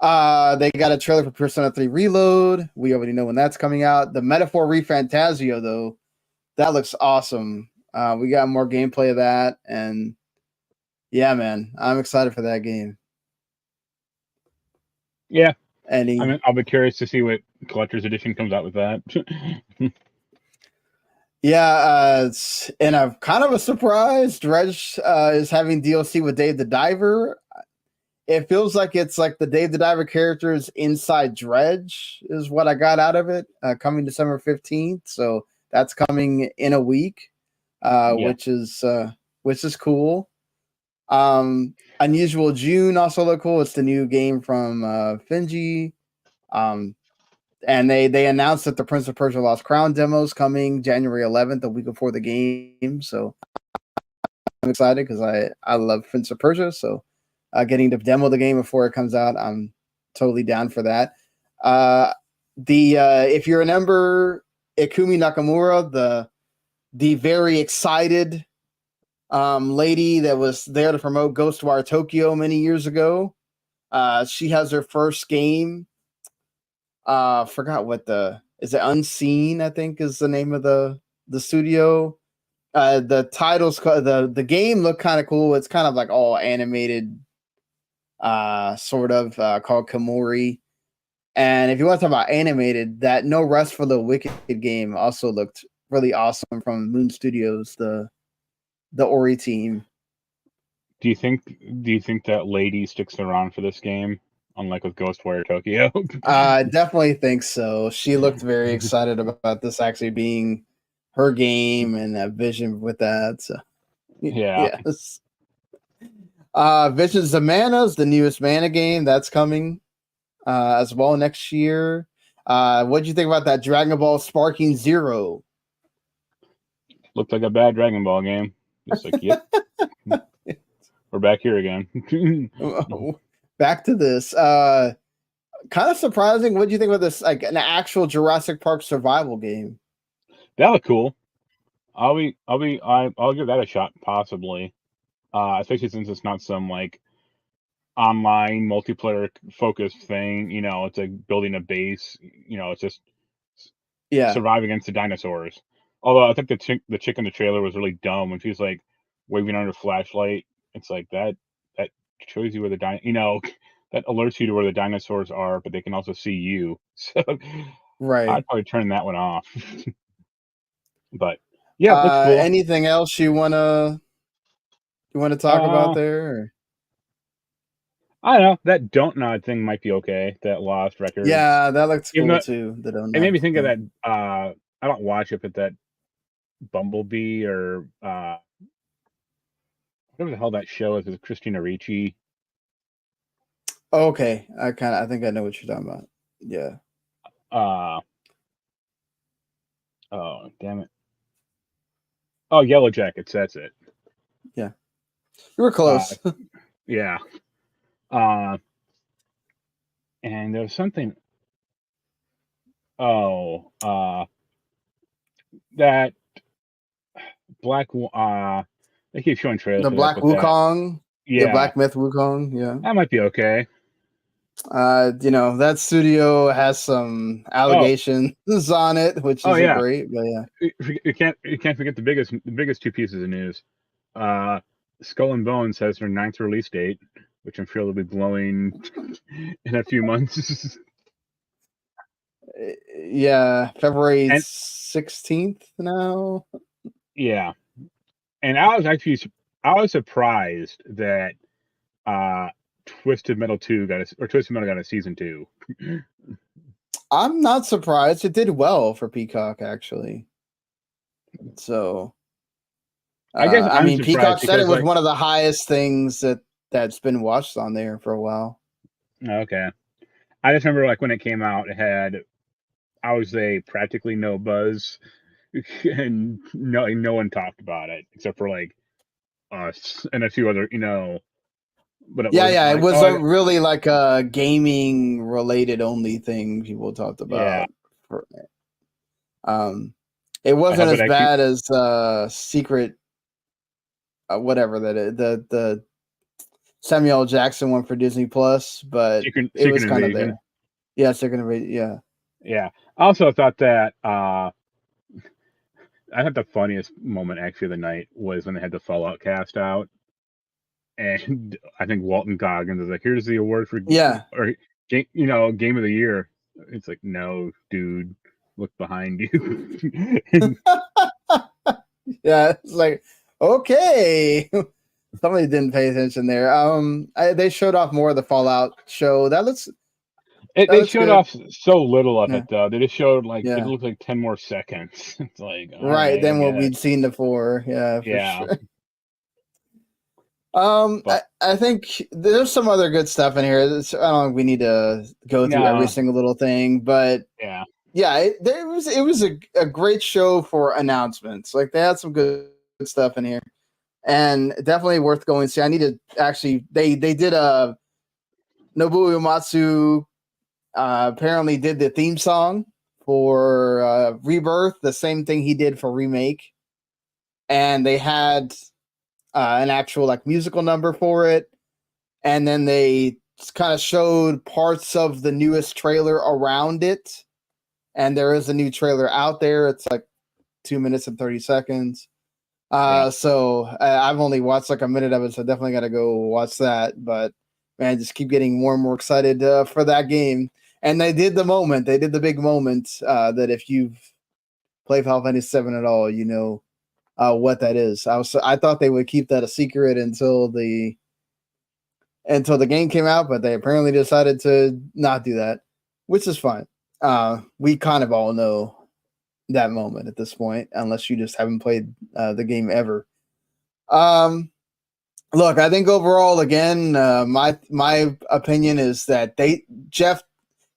They got a trailer for Persona 3 Reload. We already know when that's coming out. The Metaphor ReFantasio, though, that looks awesome. We got more gameplay of that, and yeah, man, I'm excited for that game. Yeah, Any I'll be curious to see what collector's edition comes out with that. Yeah, and a kind of a surprise. Dredge is having DLC with Dave the Diver. It feels like it's like the Dave the Diver characters inside Dredge is what I got out of it. Coming December 15th, so that's coming in a week, Yeah. which is cool. Unusual June also look cool. It's the new game from Bungie. And they announced that the Prince of Persia Lost Crown demo is coming January 11th, a week before the game. So I'm excited because I love Prince of Persia. So getting to demo the game before it comes out, I'm totally down for that. If you remember Ikumi Nakamura, the very excited lady that was there to promote Ghostwire Tokyo many years ago, she has her first game. Forgot what is it Unseen, I think is the name of the studio. The titles, the game looked kind of cool. It's kind of like all animated, sort of called Kamori. And if you want to talk about animated, that No Rest for the Wicked game also looked really awesome from Moon Studios, the Ori team. Do you think that lady sticks around for this game? Unlike with Ghostwire Tokyo. I definitely think so. She looked very excited about this actually being her game and a vision with that. So, Yeah. yes. Visions of Mana is the newest Mana game that's coming as well next year. What do you think about that Dragon Ball Sparking Zero? Looked like a bad Dragon Ball game. Just like, yep. We're back here again. Back to this. Kind of surprising. What do you think about this? Like an actual Jurassic Park survival game? That looked cool. I'll give that a shot, possibly. Especially since it's not some like online multiplayer focused thing. It's like building a base. It's just survive against the dinosaurs. Although I think the chick in the trailer was really dumb when she's like waving on her flashlight. It's like that shows you where the that alerts you to where the dinosaurs are, but they can also see you. So right. I'd probably turn that one off. But yeah, looks cool. Anything else you wanna talk about there? Or? I don't know. That Don't Nod thing might be okay. That Lost Records. Yeah, that looks cool too. The Don't Nod. It made me think of that. I don't watch it, but that Bumblebee or whatever the hell that show is with Christina Ricci. Okay, I think I know what you're talking about. Yeah. Oh damn it. Oh, Yellow Jackets. That's it. Yeah, you were close. Yeah. And there was something. Oh, that Black. They keep showing trailers. The Black Wukong. Yeah. The Black Myth Wukong. Yeah. That might be okay. That studio has some allegations on it, which isn't great. But yeah, you can't forget the biggest two pieces of news. Skull and Bones has their 9th release date, which I'm sure they'll be blowing in a few months. Yeah, February 16th now. Yeah, and I was surprised that Twisted Metal 2 got a season 2. I'm not surprised. It did well for Peacock, actually. So, I guess I mean, Peacock said it was one of the highest things that's been watched on there for a while. Okay, I just remember like when it came out, it had, I would say, practically no buzz, and no one talked about it except for like us and a few other, But it was really like a gaming related only thing people talked about. Yeah. It wasn't as bad as Secret, whatever that is, the Samuel L. Jackson one for Disney Plus, but it was kind of there. Yeah, Secret Invasion. Yeah. Yeah. I also thought that I had the funniest moment actually of the night was when they had the Fallout cast out, and I think Walton Goggins was like, "Here's the award for Yeah. game of the year." It's like, no, dude, look behind you. Yeah, it's like, okay. Somebody didn't pay attention there. They showed off more of the Fallout show. That looks They showed good. off so little of Yeah. it though. They just showed like it Yeah. looked like 10 more seconds. It's like, all Right, right, I than what get it. we'd seen before. Yeah, for Yeah, sure. but I think there's some other good stuff in here. I don't think we need to go through every no, single little thing, but yeah, yeah, it was a great show for announcements. Like they had some good stuff in here, and definitely worth going to see. I need to actually they did a Nobuo Uematsu apparently did the theme song for Rebirth, the same thing he did for Remake, and they had an actual like musical number for it, and then they kind of showed parts of the newest trailer around it, and there is a new trailer out there. It's like 2 minutes and 30 seconds. yeah. So I've only watched like a minute of it, so definitely got to go watch that. But man, just keep getting more and more excited for that game. And they did the big moment that if you've played Final Fantasy VII at all, you know what that is. I thought they would keep that a secret until the game came out, but they apparently decided to not do that, which is fine. We kind of all know that moment at this point, unless you just haven't played the game ever. Look, I think overall, again, my opinion is that Jeff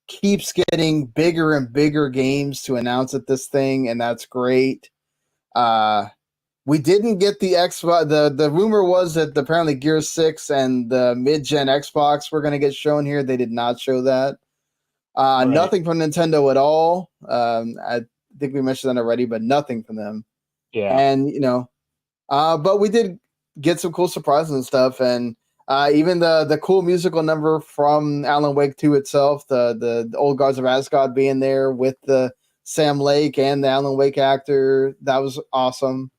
keeps getting bigger and bigger games to announce at this thing, and that's great. We didn't get the Xbox. The rumor was that apparently Gear 6 and the mid-gen Xbox were going to get shown here. They did not show that. Right. Nothing from Nintendo at all. I think we mentioned that already, but nothing from them. Yeah. And, but we did get some cool surprises and stuff. And even the cool musical number from Alan Wake 2 itself, the Old Gods of Asgard being there with the Sam Lake and the Alan Wake actor, that was awesome.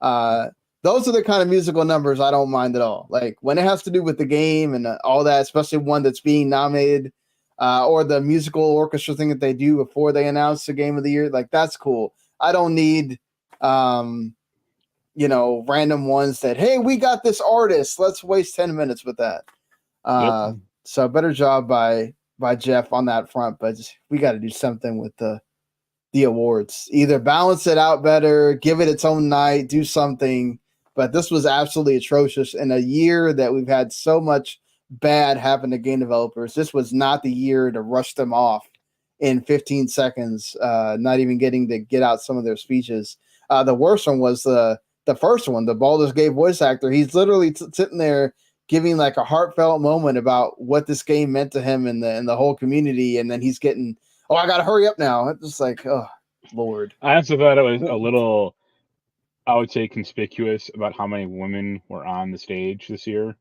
Those are the kind of musical numbers I don't mind at all. Like when it has to do with the game and all that, especially one that's being nominated, or the musical orchestra thing that they do before they announce the game of the year, like that's cool. I don't need, random ones that, hey, we got this artist, let's waste 10 minutes with that. Yep. So better job by Jeff on that front, but we got to do something with the awards. Either balance it out better, give it its own night, do something. But this was absolutely atrocious in a year that we've had so much bad happen to game developers. This was not the year to rush them off in 15 seconds, not even getting to get out some of their speeches. The worst one was the first one, the Baldur's Gate voice actor. He's literally sitting there giving like a heartfelt moment about what this game meant to him and the whole community, and then he's getting, oh, I gotta hurry up now. It's just like, oh Lord. I also thought it was a little, I would say, conspicuous about how many women were on the stage this year.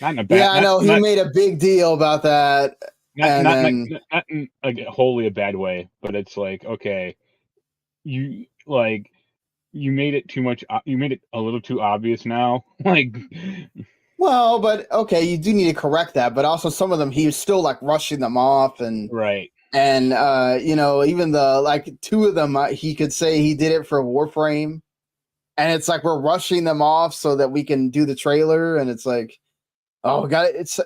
Not in a bad. Yeah, I know he made a big deal about that. Not in like wholly a bad way, but it's like, okay, you made it too much. You made it a little too obvious now. Like, well, but okay, you do need to correct that. But also, some of them he was still like rushing them off, and right. And even the like two of them, he could say he did it for Warframe, and it's like we're rushing them off so that we can do the trailer, and it's like, oh god, it's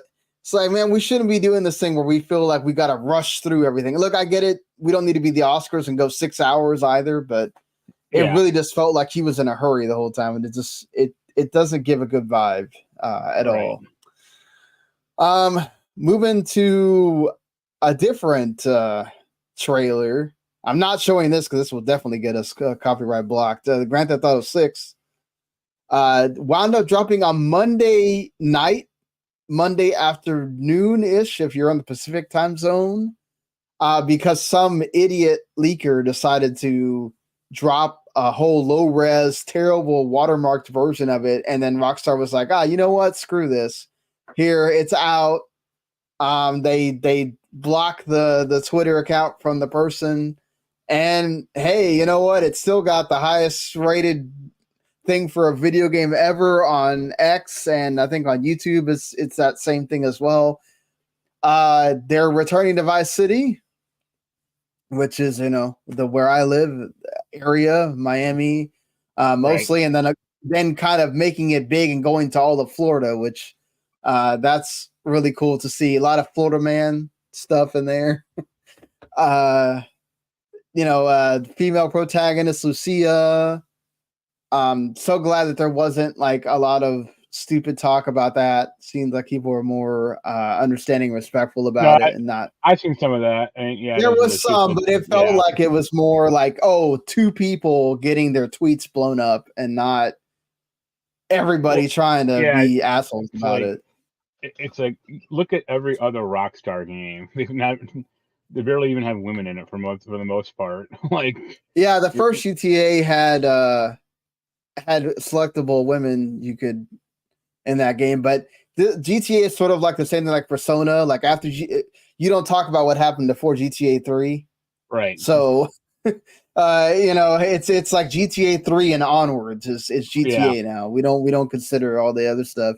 like, man, we shouldn't be doing this thing where we feel like we got to rush through everything. Look, I get it, we don't need to be the Oscars and go 6 hours either, but it really just felt like he was in a hurry the whole time, and it doesn't give a good vibe at all. Moving to a different trailer. I'm not showing this because this will definitely get us copyright blocked. The Grand Theft Auto 6 wound up dropping on Monday night, Monday afternoon-ish, if you're on the Pacific time zone, because some idiot leaker decided to drop a whole low-res, terrible watermarked version of it, and then Rockstar was like, you know what? Screw this. Here, it's out. They block the Twitter account from the person, And hey, you know what? It still got the highest rated thing for a video game ever on X, and I think on YouTube it's that same thing as well. They're returning to Vice City, which is the where I live area, Miami, mostly, and then kind of making it big and going to all of Florida, which that's really cool to see. A lot of Florida man stuff in there. Female protagonist Lucia. So glad that there wasn't like a lot of stupid talk about that. Seems like people were more understanding, respectful about it, and not. I've seen some of that, and yeah, there was some, but it felt like it was more like, two people getting their tweets blown up, and not everybody trying to be assholes about it. It's like, look at every other Rockstar game. They barely even have women in it for the most part. The first GTA had selectable women you could in that game, but the GTA is sort of like the same thing like Persona. Like after you don't talk about what happened before GTA 3, right? So it's like GTA 3 and onwards is GTA now. We don't consider all the other stuff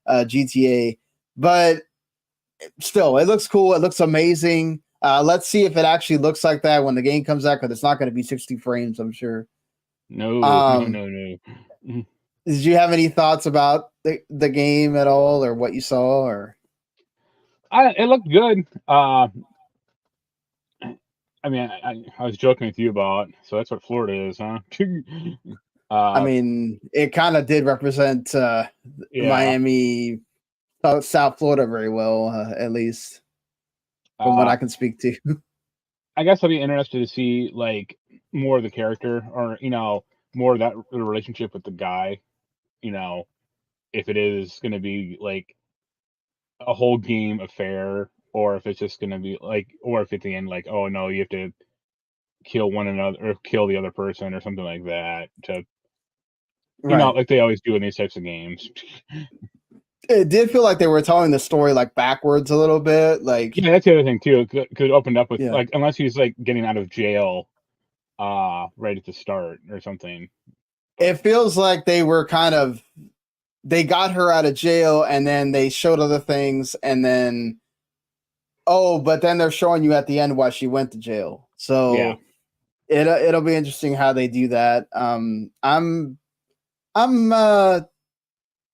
GTA, but still, it looks cool. It looks amazing. Let's see if it actually looks like that when the game comes out, because it's not going to be 60 frames, I'm sure. No. Did you have any thoughts about the game at all, or what you saw? Or it looked good. I was joking with you about, so that's what Florida is, huh? I mean, it kind of did represent Miami, South Florida very well, at least from what I can speak to. I guess I'll be interested to see like more of the character, or more of that relationship with the guy. If it is going to be like a whole game affair, or if it's just going to be like, or if at the end, like, oh no, you have to kill one another or kill the other person or something like that to, like they always do in these types of games. It did feel like they were telling the story like backwards a little bit. Like, yeah, that's the other thing too. Could opened up with like, unless he's like getting out of jail, right at the start or something. It feels like they were they got her out of jail, and then they showed other things, and then but then they're showing you at the end why she went to jail. So it'll be interesting how they do that. I'm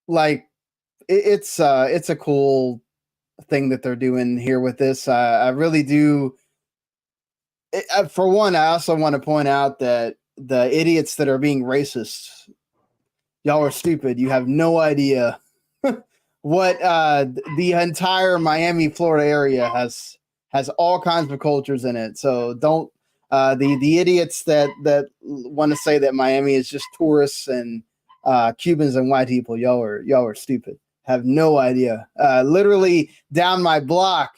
like, it's a cool thing that they're doing here with this. I really do. For one, I also want to point out that the idiots that are being racist, y'all are stupid. You have no idea what the entire Miami, Florida area has all kinds of cultures in it. So don't the idiots that want to say that Miami is just tourists and Cubans and white people, y'all are stupid. Have no idea. Literally down my block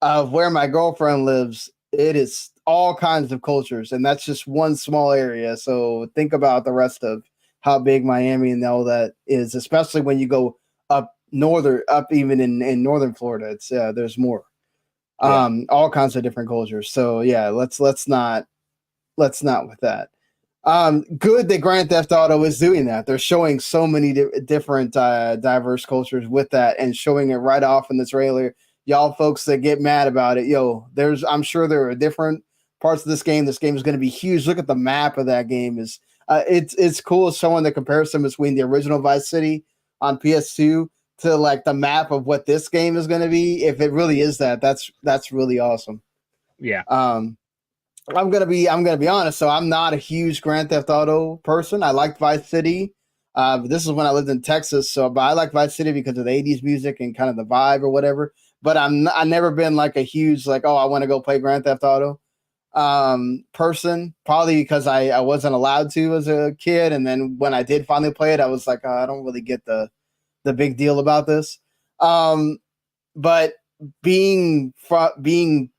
of where my girlfriend lives, it is all kinds of cultures, and that's just one small area. So think about the rest of how big Miami and all that is, especially when you go up even in northern Florida. It's there's more. All kinds of different cultures. So yeah, let's not with that. Good that Grand Theft Auto is doing that. They're showing so many different diverse cultures with that, and showing it right off in the trailer. Y'all folks that get mad about it, I'm sure there are different parts of this game. This game is going to be huge. Look at the map of that game. It's cool showing the comparison between the original Vice City on PS2 to like the map of what this game is going to be. If it really is that's really awesome. Yeah. I'm gonna be honest. So I'm not a huge Grand Theft Auto person. I liked Vice City. But this is when I lived in Texas. But I like Vice City because of the 80s music and kind of the vibe or whatever. But I've never been like a huge like, I want to go play Grand Theft Auto person, probably because I wasn't allowed to as a kid. And then when I did finally play it, I was like, I don't really get the big deal about this. But being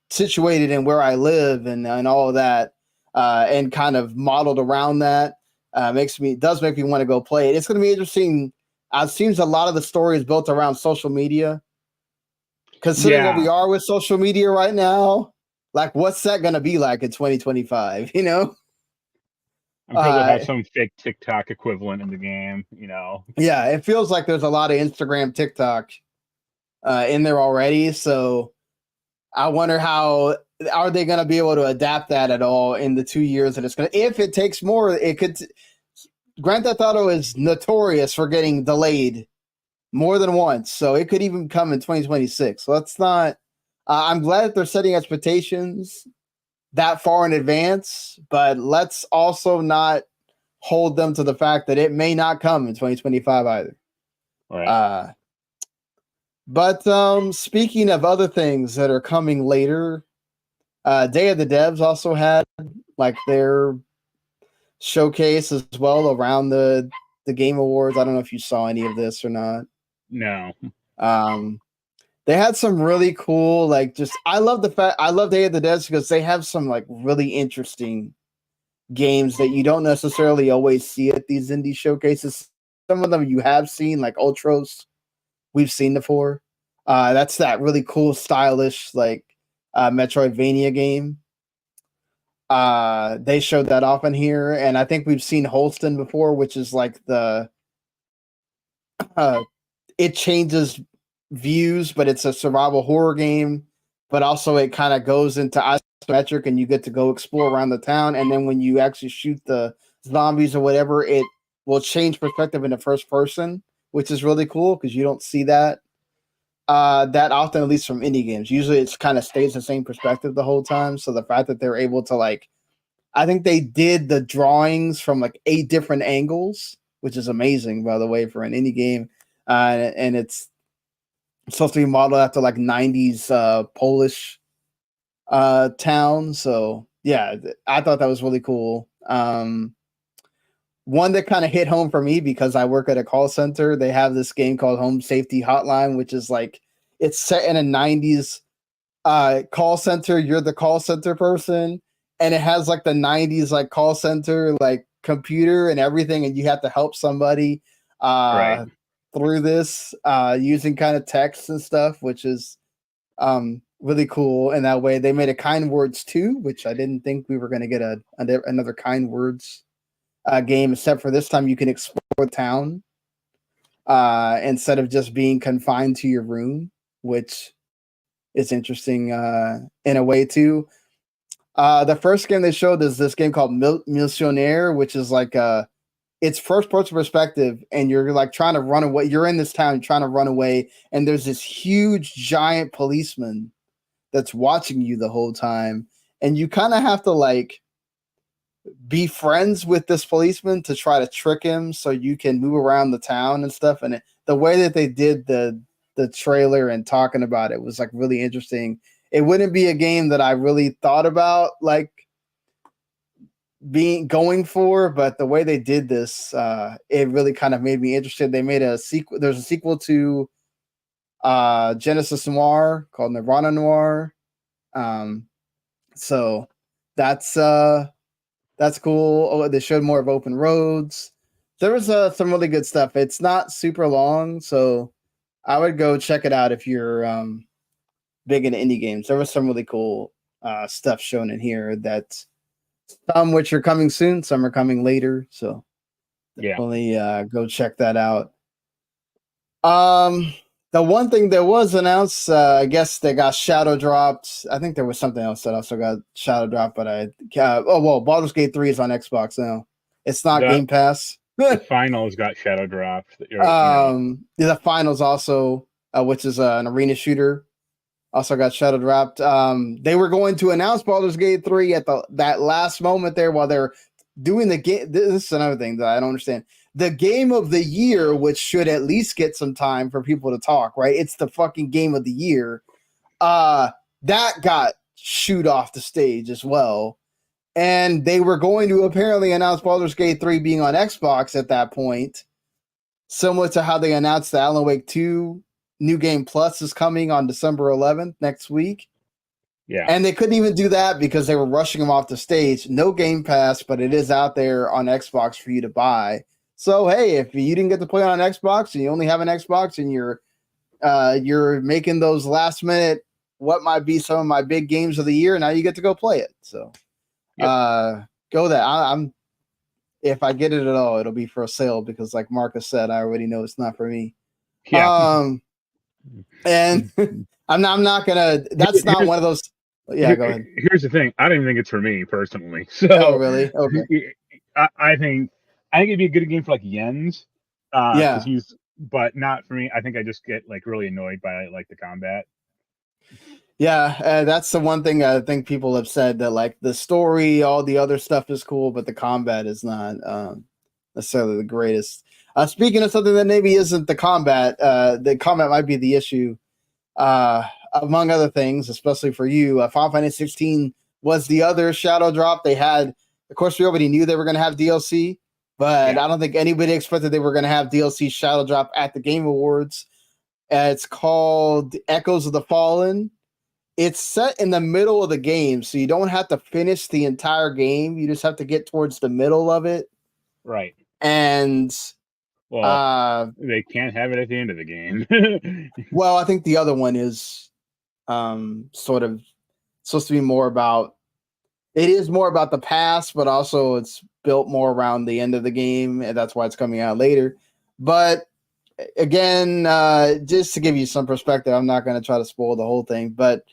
situated in where I live and all of that, and kind of modeled around that, does make me want to go play it. It's going to be interesting. It seems a lot of the story is built around social media. Considering where we are with social media right now, Like, what's that gonna be like in 2025? You know? I'm sure they'll have some fake TikTok equivalent in the game, you know. Yeah, it feels like there's a lot of Instagram, TikTok in there already. So I wonder how are they going to be able to adapt that at all in the 2 years that it's going to. If it takes more, it could. Grand Theft Auto is notorious for getting delayed more than once, so it could even come in 2026. So let's not. I'm glad that they're setting expectations that far in advance, but let's also not hold them to the fact that it may not come in 2025 either. Right. But speaking of other things that are coming later, Day of the Devs also had like their showcase as well around the Game Awards. I don't know if you saw any of this or not. No. They had some really cool, like, just I love Day of the Devs because they have some like really interesting games that you don't necessarily always see at these indie showcases. Some of them you have seen, like Ultros, we've seen before. That's that really cool, stylish, like Metroidvania game. They showed that off in here, and I think we've seen Holston before, which is like the it changes views, but it's a survival horror game. But also, it kind of goes into isometric, and you get to go explore around the town. And then when you actually shoot the zombies or whatever, it will change perspective into first person, which is really cool because you don't see that that often, at least from indie games. Usually, it's kind of stays the same perspective the whole time. So the fact that they're able to like, I think they did the drawings from like 8 different angles, which is amazing, by the way, for an indie game. And it's supposed to be modeled after like 90s Polish town. So yeah, I thought that was really cool. One that kind of hit home for me because I work at a call center. They have this game called Home Safety Hotline, which is like it's set in a 90s call center. You're the call center person, and it has like the 90s like call center like computer and everything, and you have to help somebody Right. through this using kind of text and stuff, which is really cool. In that way, they made a Kind Words 2, which I didn't think we were going to get another Kind Words game, except for this time you can explore the town instead of just being confined to your room, which is interesting in a way too. The first game they showed is this game called Missionaire, which is like it's first person perspective, and you're like trying to run away. You're in this town trying to run away, and there's this huge giant policeman that's watching you the whole time, and you kind of have to like be friends with this policeman to try to trick him so you can move around the town and stuff. And the way that they did the trailer and talking about it was like really interesting. It wouldn't be a game that I really thought about like going for, but the way they did this, it really kind of made me interested. They made a sequel. There's a sequel to Genesis Noir called Nirvana Noir. So that's cool. Oh, they showed more of Open Roads. There was some really good stuff. It's not super long, so I would go check it out if you're big into indie games. There was some really cool stuff shown in here that some which are coming soon, some are coming later. So definitely go check that out. The one thing that was announced, I guess they got shadow dropped. I think there was something else that also got shadow dropped, but Baldur's Gate 3 is on Xbox now. It's not Game Pass. The finals got shadow dropped. The finals also, which is an arena shooter, also got shadow dropped. They were going to announce Baldur's Gate 3 at that last moment there while they're doing the game. This is another thing that I don't understand. The game of the year, which should at least get some time for people to talk, right? It's the fucking game of the year. That got shooed off the stage as well. And they were going to apparently announce Baldur's Gate 3 being on Xbox at that point, similar to how they announced the Alan Wake 2 New Game Plus is coming on December 11th next week. Yeah. And they couldn't even do that because they were rushing them off the stage. No Game Pass, but it is out there on Xbox for you to buy. So, hey, if you didn't get to play on Xbox and you only have an Xbox and you're making those last minute what might be some of my big games of the year. Now you get to go play it. So go that. I'm if I get it at all, it'll be for a sale because like Marcus said, I already know it's not for me. Yeah. And I'm not gonna that's not one of those. Yeah, go ahead. Here's the thing. I don't even think it's for me personally. So Oh really? Okay. I think it'd be a good game for like Jens. Yeah. But not for me. I think I just get like really annoyed by like the combat. Yeah, that's the one thing I think people have said that like the story, all the other stuff is cool, but the combat is not necessarily the greatest. Speaking of something that maybe isn't the combat might be the issue. Among other things, especially for you, Final Fantasy 16 was the other shadow drop. They had, of course, we already knew they were going to have DLC, but I don't think anybody expected they were going to have DLC shadow drop at the Game Awards. It's called Echoes of the Fallen. It's set in the middle of the game, so you don't have to finish the entire game. You just have to get towards the middle of it. Right. And they can't have it at the end of the game. Well, I think the other one is sort of supposed to be more about the past, but also it's built more around the end of the game, and that's why it's coming out later. But again, just to give you some perspective, I'm not going to try to spoil the whole thing, but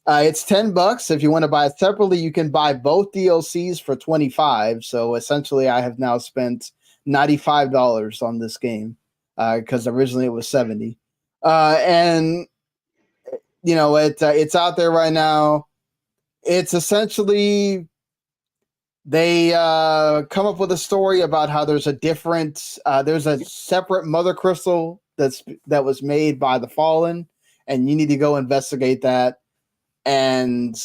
it's $10. If you want to buy it separately, you can buy both DLCs for $25. So essentially, I have now spent $95 on this game because originally it was $70. And you know, it's out there right now. It's essentially they come up with a story about how there's a separate mother crystal that was made by the Fallen, and you need to go investigate that. And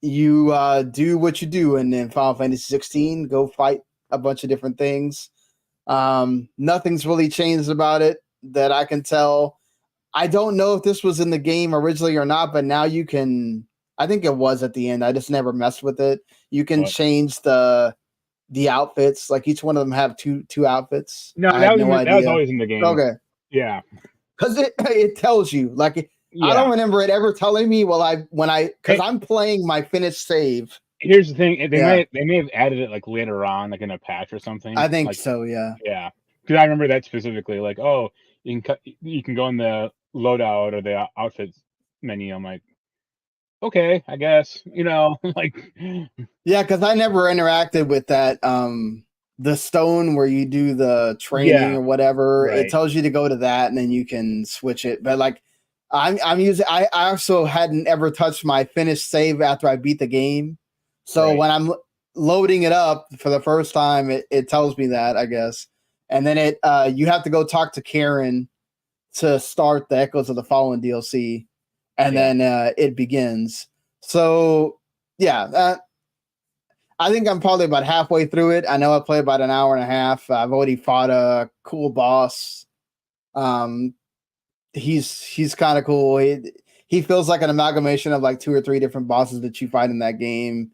you do what you do in Final Fantasy 16, go fight a bunch of different things. Nothing's really changed about it that I can tell. I don't know if this was in the game originally or not, but now you can, I think it was at the end. I just never messed with it. You can change the outfits. Like each one of them have two outfits. No, that was always in the game. Okay. Yeah. Because it tells you, like, I don't remember it ever telling me because I'm playing my finished save. Here's the thing: they may have added it like later on, like in a patch or something. I think so. Yeah. Yeah, because I remember that specifically. Like, oh, you can go in the loadout or the outfits menu. I'm like, okay, I guess, like. Yeah, because I never interacted with that. The stone where you do the training or whatever. Right. It tells you to go to that, and then you can switch it. But like. I'm using. I also hadn't ever touched my finished save after I beat the game, so when I'm loading it up for the first time, it tells me that, I guess, and then you have to go talk to Karen to start the Echoes of the Fallen DLC, and then it begins. So I think I'm probably about halfway through it. I know I played about an hour and a half. I've already fought a cool boss. He's kind of cool. He feels like an amalgamation of like 2 or 3 different bosses that you fight in that game.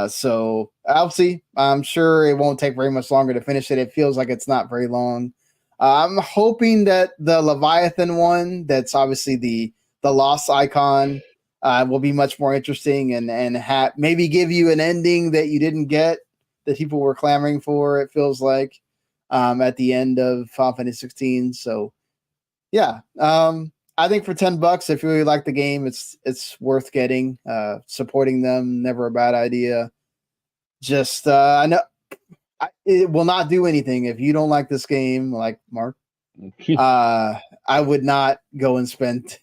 So I'll see. I'm sure it won't take very much longer to finish it. It feels like it's not very long. I'm hoping that the Leviathan one, that's obviously the lost icon, will be much more interesting and maybe give you an ending that you didn't get that people were clamoring for. It feels like at the end of Final Fantasy 16. So. Yeah, I think for $10, if you really like the game, it's worth getting. Supporting them, never a bad idea. Just I know it will not do anything if you don't like this game, like Mark. I would not go and spend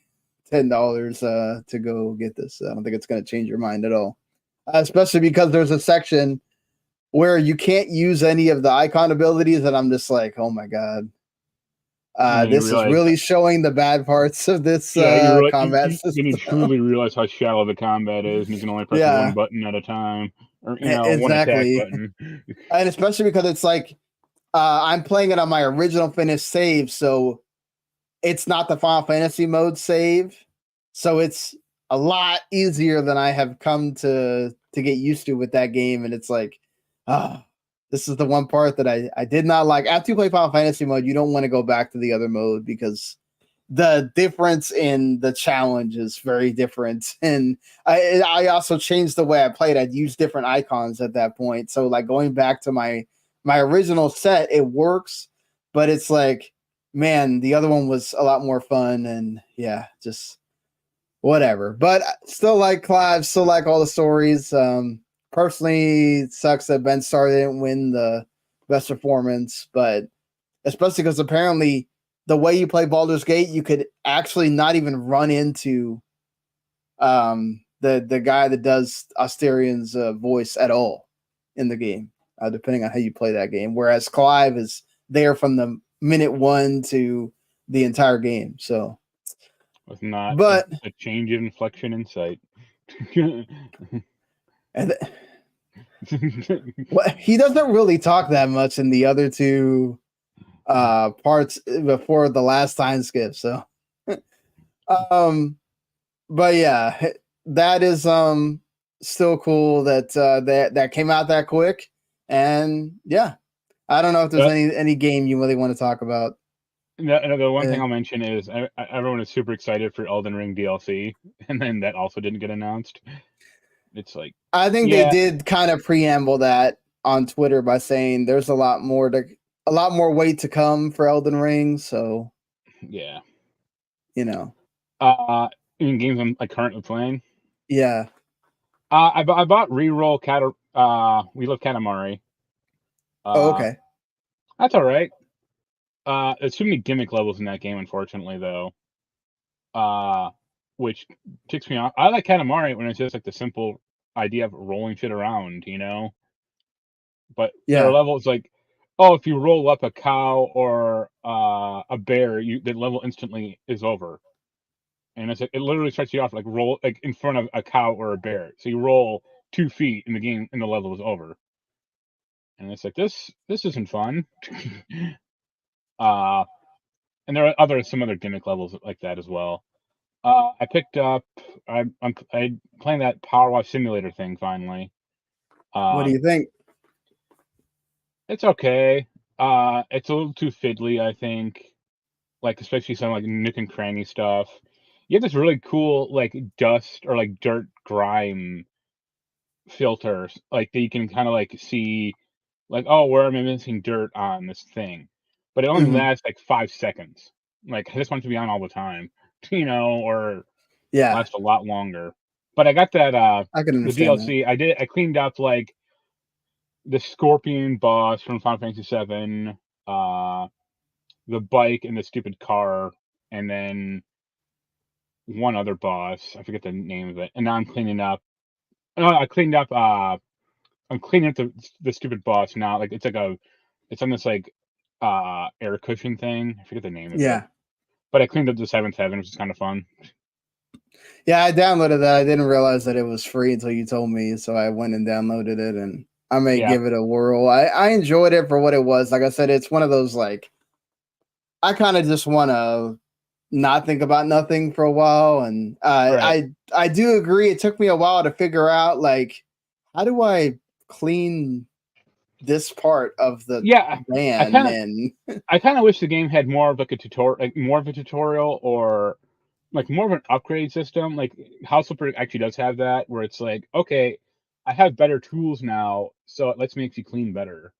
$10 to go get this. I don't think it's going to change your mind at all, especially because there's a section where you can't use any of the icon abilities, and I'm just like, oh my god. This is really showing the bad parts of this combat system. You truly realize how shallow the combat is, and you can only press one button at a time, or one attack button. And especially because it's like I'm playing it on my original finished save, so it's not the Final Fantasy mode save, so it's a lot easier than I have come to get used to with that game. And it's like, this is the one part that I did not like. After you play Final Fantasy mode, you don't want to go back to the other mode because the difference in the challenge is very different. And I also changed the way I played. I'd use different icons at that point. So like going back to my original set, it works, but it's like, man, the other one was a lot more fun. And yeah, just whatever. But still like Clive, still like all the stories. Personally, it sucks that Ben Starr didn't win the best performance, but especially because apparently the way you play Baldur's Gate, you could actually not even run into the guy that does Asterian's voice at all in the game, depending on how you play that game. Whereas Clive is there from the minute 1 to the entire game. So, with not but a change of inflection in sight. and well, he doesn't really talk that much in the other two parts before the last time skip. So, but yeah, that is still cool that that came out that quick. And yeah, I don't know if there's any game you really want to talk about. The one thing I'll mention is everyone is super excited for Elden Ring DLC, and then that also didn't get announced. It's like, I think they did kind of preamble that on Twitter by saying there's a lot more weight to come for Elden Ring. So yeah, you know, in games I'm like currently playing. Yeah, I bought Reroll We Love Katamari. Okay. That's all right. There's too many gimmick levels in that game, unfortunately, though. Which ticks me off. I like Katamari when it's just like the simple idea of rolling shit around, you know? But there are levels like, oh, if you roll up a cow or a bear, the level instantly is over. And it literally starts you off like roll like in front of a cow or a bear. So you roll 2 feet in the game and the level is over. And it's like this isn't fun. And there are some other gimmick levels like that as well. I picked up. I'm playing that Power Wash Simulator thing finally. What do you think? It's okay. It's a little too fiddly, I think. Like especially some like nook and cranny stuff. You have this really cool like dust or like dirt grime filters, like that you can kind of like see, like, oh, where am I missing dirt on this thing? But it only lasts like 5 seconds. Like I just want it to be on all the time, you know, or last a lot longer. But I got that I can the understand DLC. I cleaned up like the Scorpion boss from Final Fantasy VII, the bike and the stupid car, and then one other boss. I forget the name of it. And now I'm cleaning up. No, I cleaned up. I'm cleaning up the stupid boss now. Like it's on this like air cushion thing. I forget the name of it. But I cleaned up the 7th heaven, which is kind of fun. Yeah, I downloaded that. I didn't realize that it was free until you told me, so I went and downloaded it, and I may give it a whirl. I enjoyed it for what it was. Like I said, it's one of those like I kind of just want to not think about nothing for a while, and I do agree. It took me a while to figure out like how do I clean this part of the van. I kind of wish the game had more of like a tutorial, or like more of an upgrade system. Like House Flipper actually does have that, where it's like, okay, I have better tools now, so it lets me actually clean better.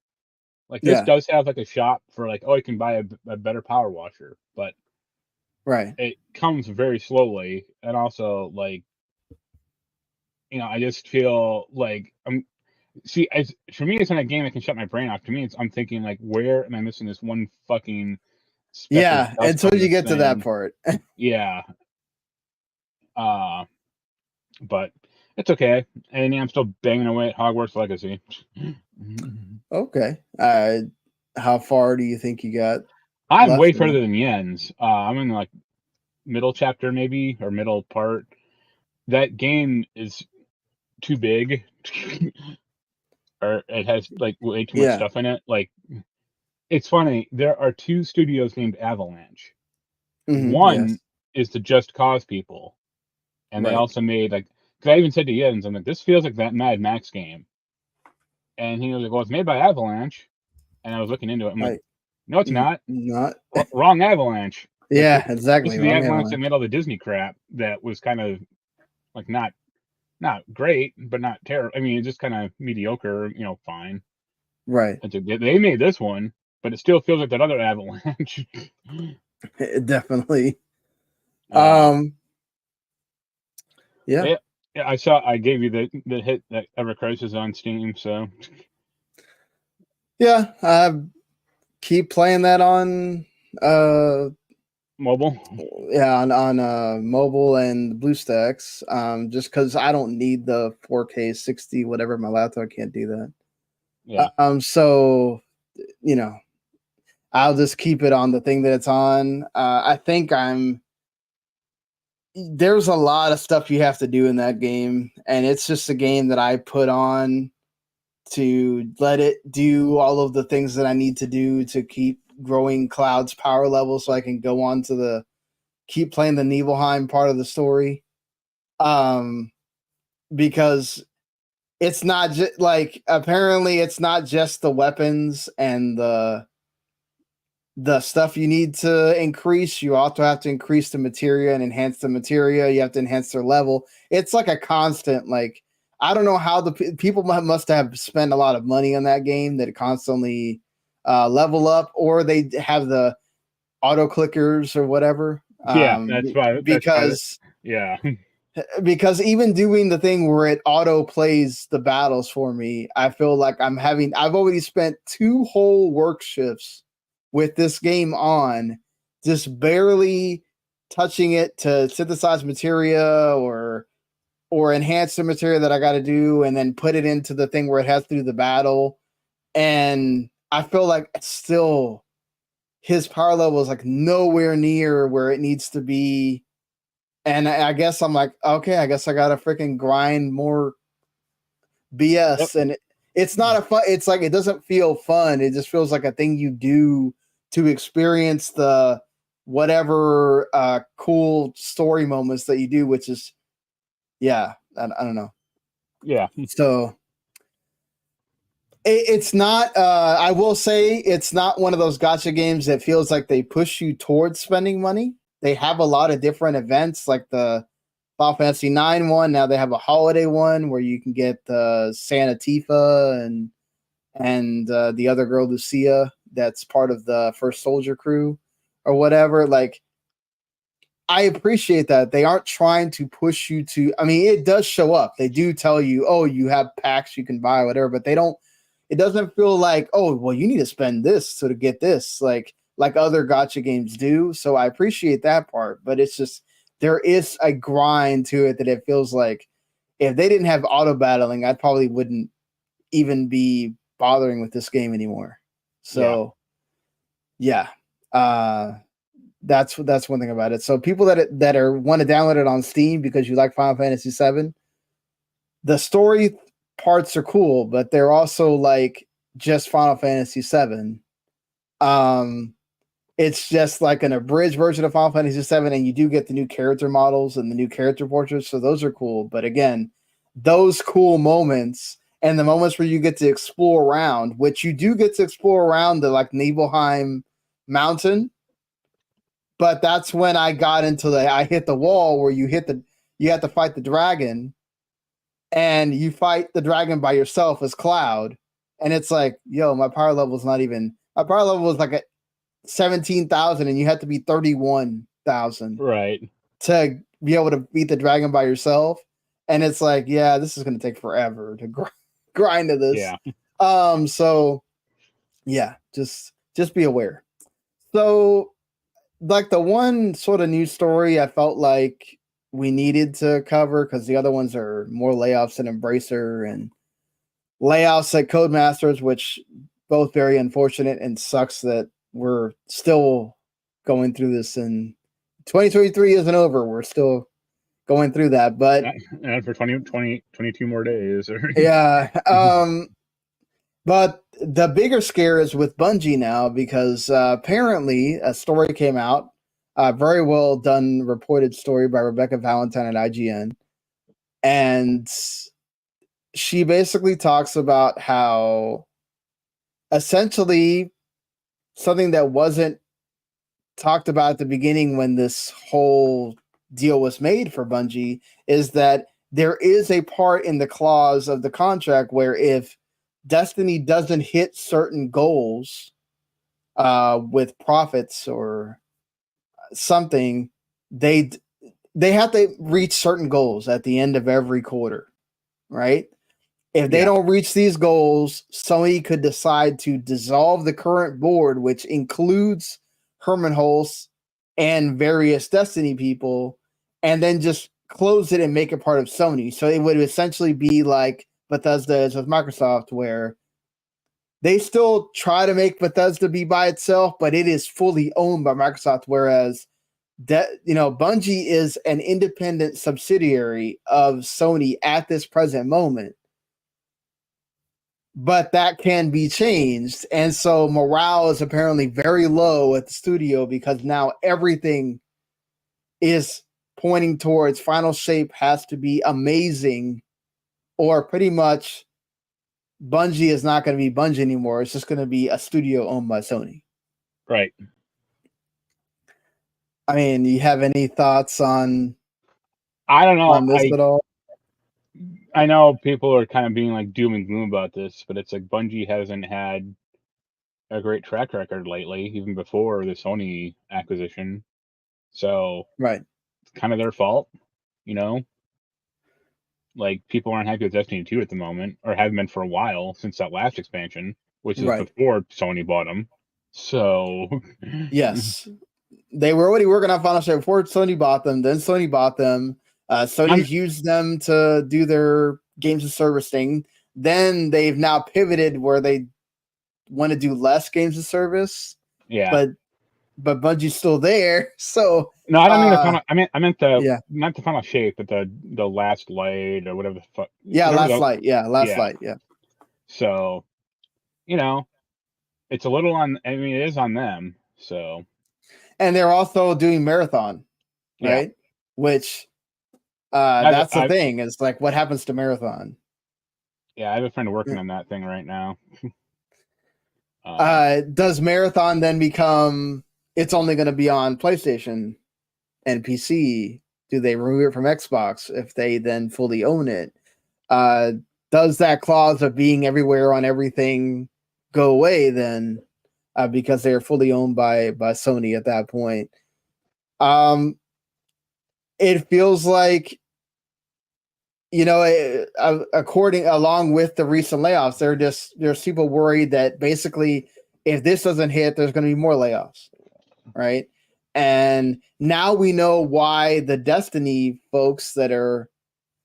Like this does have like a shop for like, oh, you can buy a better power washer, but it comes very slowly, and also like, you know, I just feel like for me, it's not a game that can shut my brain off. To me, I'm thinking like, where am I missing this one fucking speck of dust until you get to that part. But it's okay. And I'm still banging away at Hogwarts Legacy. Okay. How far do you think you got? I'm way further than Jens. I'm in like middle chapter maybe, or middle part. That game is too big. Or it has like way too much stuff in it. Like, it's funny. There are 2 studios named Avalanche. One is the Just Cause people, and they also made like. Because I even said to Jens, I'm like, this feels like that Mad Max game, and he was like, well, it's made by Avalanche, and I was looking into it. I'm like, no, it's not. Not Wrong Avalanche. Yeah, exactly. This is the My man avalanche on that it. made all the Disney crap that was kind of like not great, but not terrible. I mean, it's just kind of mediocre, fine. Right. They made this one, but it still feels like that other avalanche. Definitely. Yeah. Yeah. Yeah, I gave you the hit that Ever Crisis on Steam, so Yeah. I keep playing that on mobile. yeah, on mobile and BlueStacks. Just because I don't need the 4K 60 whatever, my laptop can't do that. Yeah. So you know, I'll just keep it on the thing that it's on. I think there's a lot of stuff you have to do in that game, and it's just a game that I put on to let it do all of the things that I need to do to keep growing Cloud's power level so I can go on to keep playing the Nibelheim part of the story. Because it's not just like, apparently it's not just the weapons and the stuff you need to increase. You also have to increase the materia and enhance the materia. You have to enhance their level. It's like a constant, like, I don't know how the people must have spent a lot of money on that game that constantly level up, or they have the auto clickers or whatever. Yeah, that's why. Because Yeah. because even doing the thing where it auto plays the battles for me, I feel like I've already spent 2 whole work shifts with this game on, just barely touching it to synthesize materia or enhance the material that I got to do, and then put it into the thing where it has to do the battle. And I feel like still his power level is like nowhere near where it needs to be. And I guess I'm like, okay, I guess I gotta freaking grind more BS. Yep. And it's not a fun. It's like, it doesn't feel fun. It just feels like a thing you do to experience the whatever cool story moments that you do, which is, yeah, I don't know. Yeah. So it's not. I will say it's not one of those gacha games that feels like they push you towards spending money. They have a lot of different events, like the Final Fantasy 9 one. Now they have a holiday one where you can get Santa Tifa and the other girl Lucia that's part of the first soldier crew or whatever. Like, I appreciate that they aren't trying to push you to. I mean, it does show up. They do tell you, oh, you have packs you can buy, whatever, but they don't. It doesn't feel like, oh, well, you need to spend this to get this, like other gotcha games do. So I appreciate that part, but it's just, there is a grind to it that it feels like if they didn't have auto battling, I probably wouldn't even be bothering with this game anymore. So yeah, that's one thing about it. So people that are want to download it on Steam because you like Final Fantasy VII, the story parts are cool, but they're also like just Final Fantasy VII. It's just like an abridged version of Final Fantasy VII, and you do get the new character models and the new character portraits, so those are cool. But again, those cool moments and the moments where you get to explore around, which you do get to explore around the like Nibelheim mountain, but that's when I got into I hit the wall where you have to fight the dragon, and you fight the dragon by yourself as Cloud, and it's like, yo, my power level is not even, my power level was like a 17,000 and you have to be 31,000 Right. to be able to beat the dragon by yourself. And it's like, yeah, this is going to take forever to grind to this. Yeah. So yeah, just be aware. So like the one sort of news story I felt like we needed to cover, because the other ones are more layoffs at Embracer and layoffs at Codemasters, which both very unfortunate, and sucks that we're still going through this, and 2023 isn't over. We're still going through that, but And for 22 more days. yeah. But the bigger scare is with Bungie now, because apparently a story came out, a very well done reported story by Rebecca Valentine at IGN, and she basically talks about how essentially something that wasn't talked about at the beginning when this whole deal was made for Bungie is that there is a part in the clause of the contract where if Destiny doesn't hit certain goals with profits or something, they have to reach certain goals at the end of every quarter, right? If they don't reach these goals, Sony could decide to dissolve the current board, which includes Herman Hulse and various Destiny people, and then just close it and make it part of Sony. So it would essentially be like Bethesda is with Microsoft, where they still try to make Bethesda be by itself, but it is fully owned by Microsoft, whereas Bungie is an independent subsidiary of Sony at this present moment. But that can be changed. And so morale is apparently very low at the studio because now everything is pointing towards Final Shape has to be amazing, or pretty much Bungie is not going to be Bungie anymore. It's just going to be a studio owned by Sony. Right. I mean, you have any thoughts on I don't know. on this at all? I know people are kind of being like doom and gloom about this, but it's like Bungie hasn't had a great track record lately, even before the Sony acquisition. So Right. it's kind of their fault, you know? Like, people aren't happy with Destiny 2 at the moment, or haven't been for a while since that last expansion, which is before Sony bought them. So yes, they were already working on Final Shape before Sony bought them. Then Sony bought them. Sony's used them to do their games of service thing. Then they've now pivoted where they want to do less games of service. Yeah, but Bungie's still there. So no, I don't mean the final. I meant the not the Final Shape, but the Last Light or whatever the fuck. Yeah, Last Light. Yeah, Last Light. Yeah. So, it's a little on. I mean, it is on them. So, and they're also doing Marathon, right? Yeah. Which that's the thing. Is like, what happens to Marathon? Yeah, I have a friend working on that thing right now. Does Marathon then become? It's only going to be on PlayStation and PC. Do they remove it from Xbox if they then fully own it? Does that clause of being everywhere on everything go away then? Because they are fully owned by Sony at that point. It feels like, along with the recent layoffs, there's people worried that basically if this doesn't hit, there's going to be more layoffs, right? And now we know why the Destiny folks that are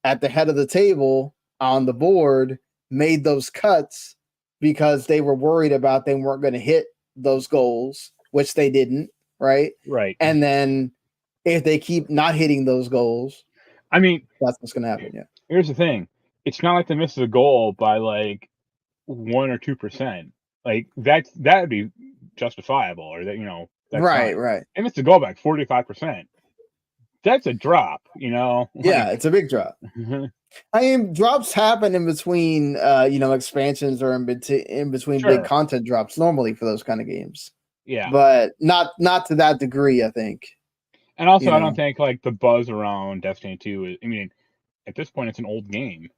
at the head of the table on the board made those cuts, because they were worried about they weren't going to hit those goals, which they didn't, right? Right. And then if they keep not hitting those goals, I mean, that's what's going to happen. Yeah. Here's the thing: it's not like they missed the goal by like 1 or 2%. Like that would be justifiable, or that that's right, fine. Right. They missed the goal by 45%. That's a drop, Yeah, it's a big drop. I mean, drops happen in between, expansions, or in between big content drops normally for those kind of games. Yeah, but not to that degree, I think. And also, I don't think like the buzz around Destiny 2 is. I mean, at this point, it's an old game.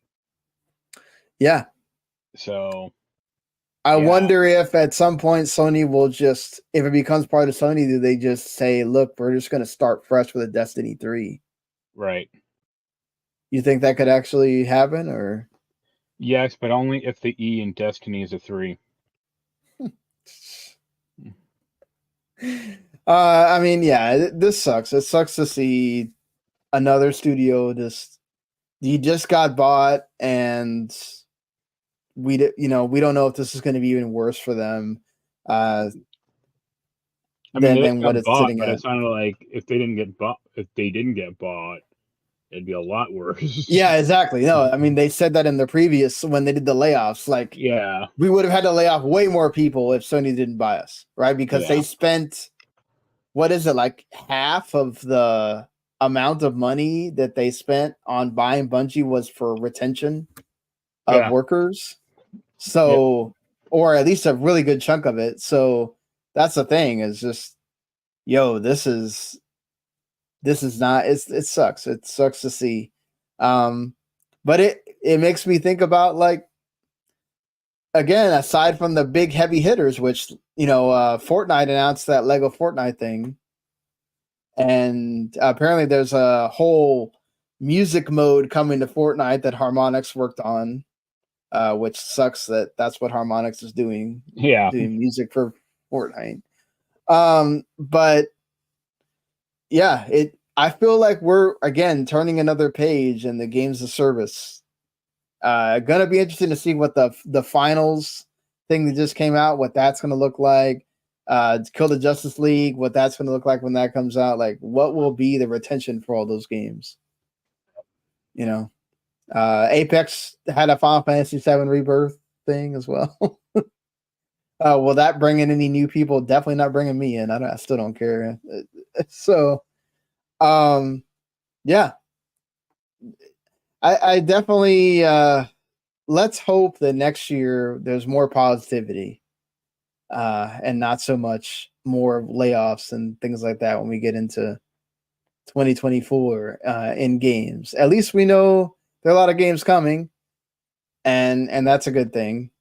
Yeah. So I wonder if at some point Sony will just, if it becomes part of Sony, do they just say, "Look, we're just going to start fresh with a Destiny 3"? Right. You think that could actually happen, or? Yes, but only if the E in Destiny is a 3. I mean, yeah, this sucks. It sucks to see another studio you just got bought, and we don't know if this is going to be even worse for them. Than what it's sitting but at. it sounded like if they didn't get bought, it'd be a lot worse. Yeah, exactly. No, I mean, they said that in the previous, when they did the layoffs, like, we would have had to lay off way more people if Sony didn't buy us, right? Because they spent, what is it, like half of the amount of money that they spent on buying Bungie was for retention of workers. So, or at least a really good chunk of it. So that's the thing, is just, yo, this is not. It sucks. It sucks to see. But it makes me think about, like, again, aside from the big heavy hitters, which, Fortnite announced that Lego Fortnite thing, and apparently there's a whole music mode coming to Fortnite that Harmonix worked on, which sucks that that's what Harmonix is doing music for Fortnite. But yeah, I feel like we're again turning another page in the games of service. Gonna be interesting to see what the finals thing that just came out, what that's gonna look like. Kill the Justice League, what that's gonna look like when that comes out. Like, what will be the retention for all those games? Apex had a Final Fantasy VII Rebirth thing as well. Will that bring in any new people? Definitely not bringing me in. I still don't care. So, yeah, I definitely let's hope that next year there's more positivity, and not so much more layoffs and things like that when we get into 2024 in games. At least we know there are a lot of games coming, and that's a good thing.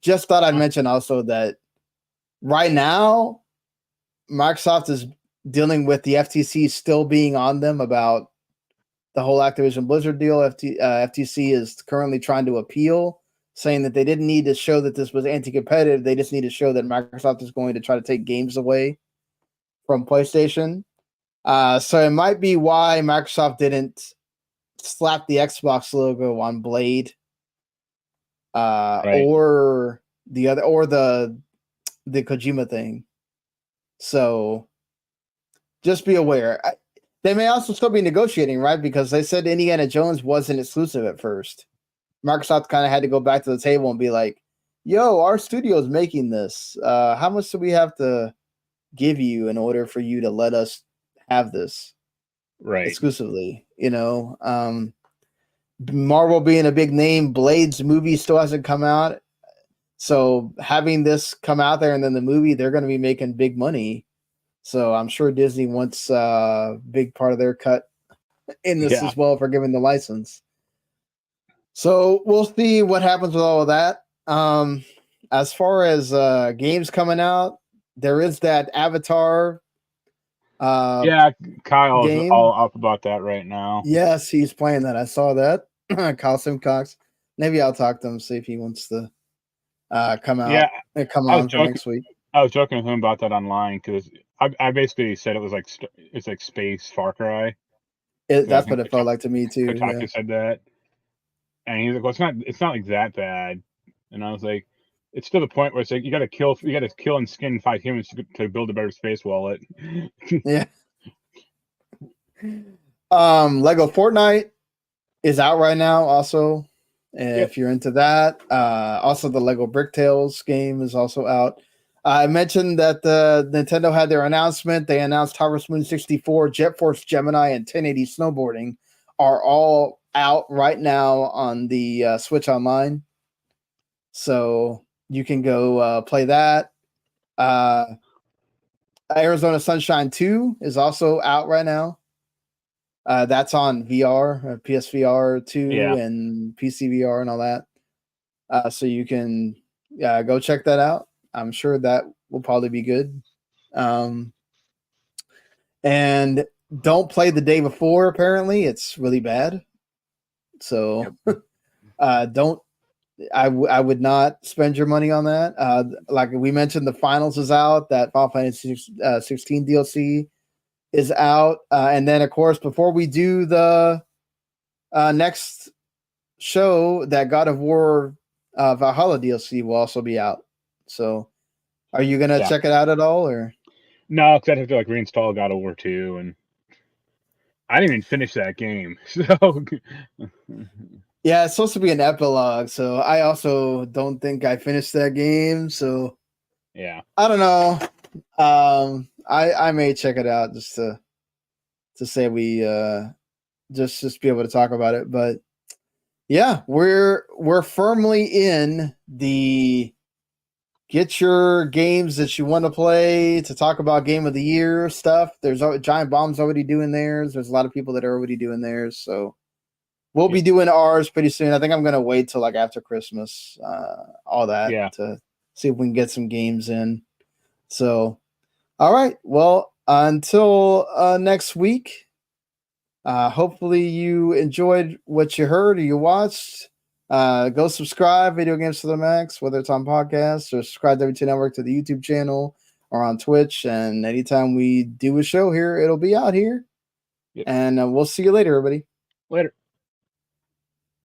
Just thought I'd mention also that right now Microsoft is dealing with the FTC still being on them about the whole Activision Blizzard deal. FTC is currently trying to appeal, saying that they didn't need to show that this was anti-competitive. They just need to show that Microsoft is going to try to take games away from PlayStation. So it might be why Microsoft didn't slap the Xbox logo on Blade, Right. or the Kojima thing. So just be aware. They may also still be negotiating, right? Because they said Indiana Jones wasn't exclusive at first. Microsoft kind of had to go back to the table and be like, yo, our studio's making this. How much do we have to give you in order for you to let us have this exclusively? Marvel being a big name, Blade's movie still hasn't come out. So having this come out there and then the movie, they're going to be making big money. So I'm sure Disney wants a big part of their cut in this as well for giving the license. So we'll see what happens with all of that. As far as games coming out, there is that Avatar. Kyle's game. all up about that right now. Yes, he's playing that. I saw that. Kyle Simcox. Maybe I'll talk to him, see if he wants to come out and come on for next week. I was joking with him about that online because I basically said it was like it's like space Far Cry. That's what it felt like to me too. Kotaku said that, and he's like, "Well, it's not like that bad." And I was like, "It's still the point where it's like you got to kill and skin 5 humans to build a better space wallet." Yeah. Lego Fortnite is out right now. Also, if you're into that, also the Lego Bricktales game is also out. I mentioned that Nintendo had their announcement. They announced Harvest Moon 64, Jet Force Gemini, and 1080 Snowboarding are all out right now on the Switch Online. So you can go play that. Arizona Sunshine 2 is also out right now. That's on VR, PSVR 2, and PCVR and all that. So you can go check that out. I'm sure that will probably be good. And don't play the day before, apparently. It's really bad. So don't. I would not spend your money on that. Like we mentioned, the finals is out. That Final Fantasy 16 DLC is out. And then, of course, before we do the next show, that God of War Valhalla DLC will also be out. So are you going to check it out at all? Or no, because I'd have to like reinstall God of War 2. And I didn't even finish that game. So yeah, it's supposed to be an epilogue. So I also don't think I finished that game. So yeah, I don't know. I may check it out just to say we just be able to talk about it. But yeah, we're firmly in the get your games that you want to play to talk about game of the year stuff. There's Giant Bomb's already doing theirs. There's a lot of people that are already doing theirs. So we'll be doing ours pretty soon. I think I'm going to wait till like after Christmas, all that to see if we can get some games in. So, all right. Well, until next week, hopefully you enjoyed what you heard or you watched. Go subscribe, Video Games to the Max, whether it's on podcasts or subscribe to WT Network to the YouTube channel or on Twitch. And anytime we do a show here, it'll be out here. Yep. And we'll see you later, everybody. Later.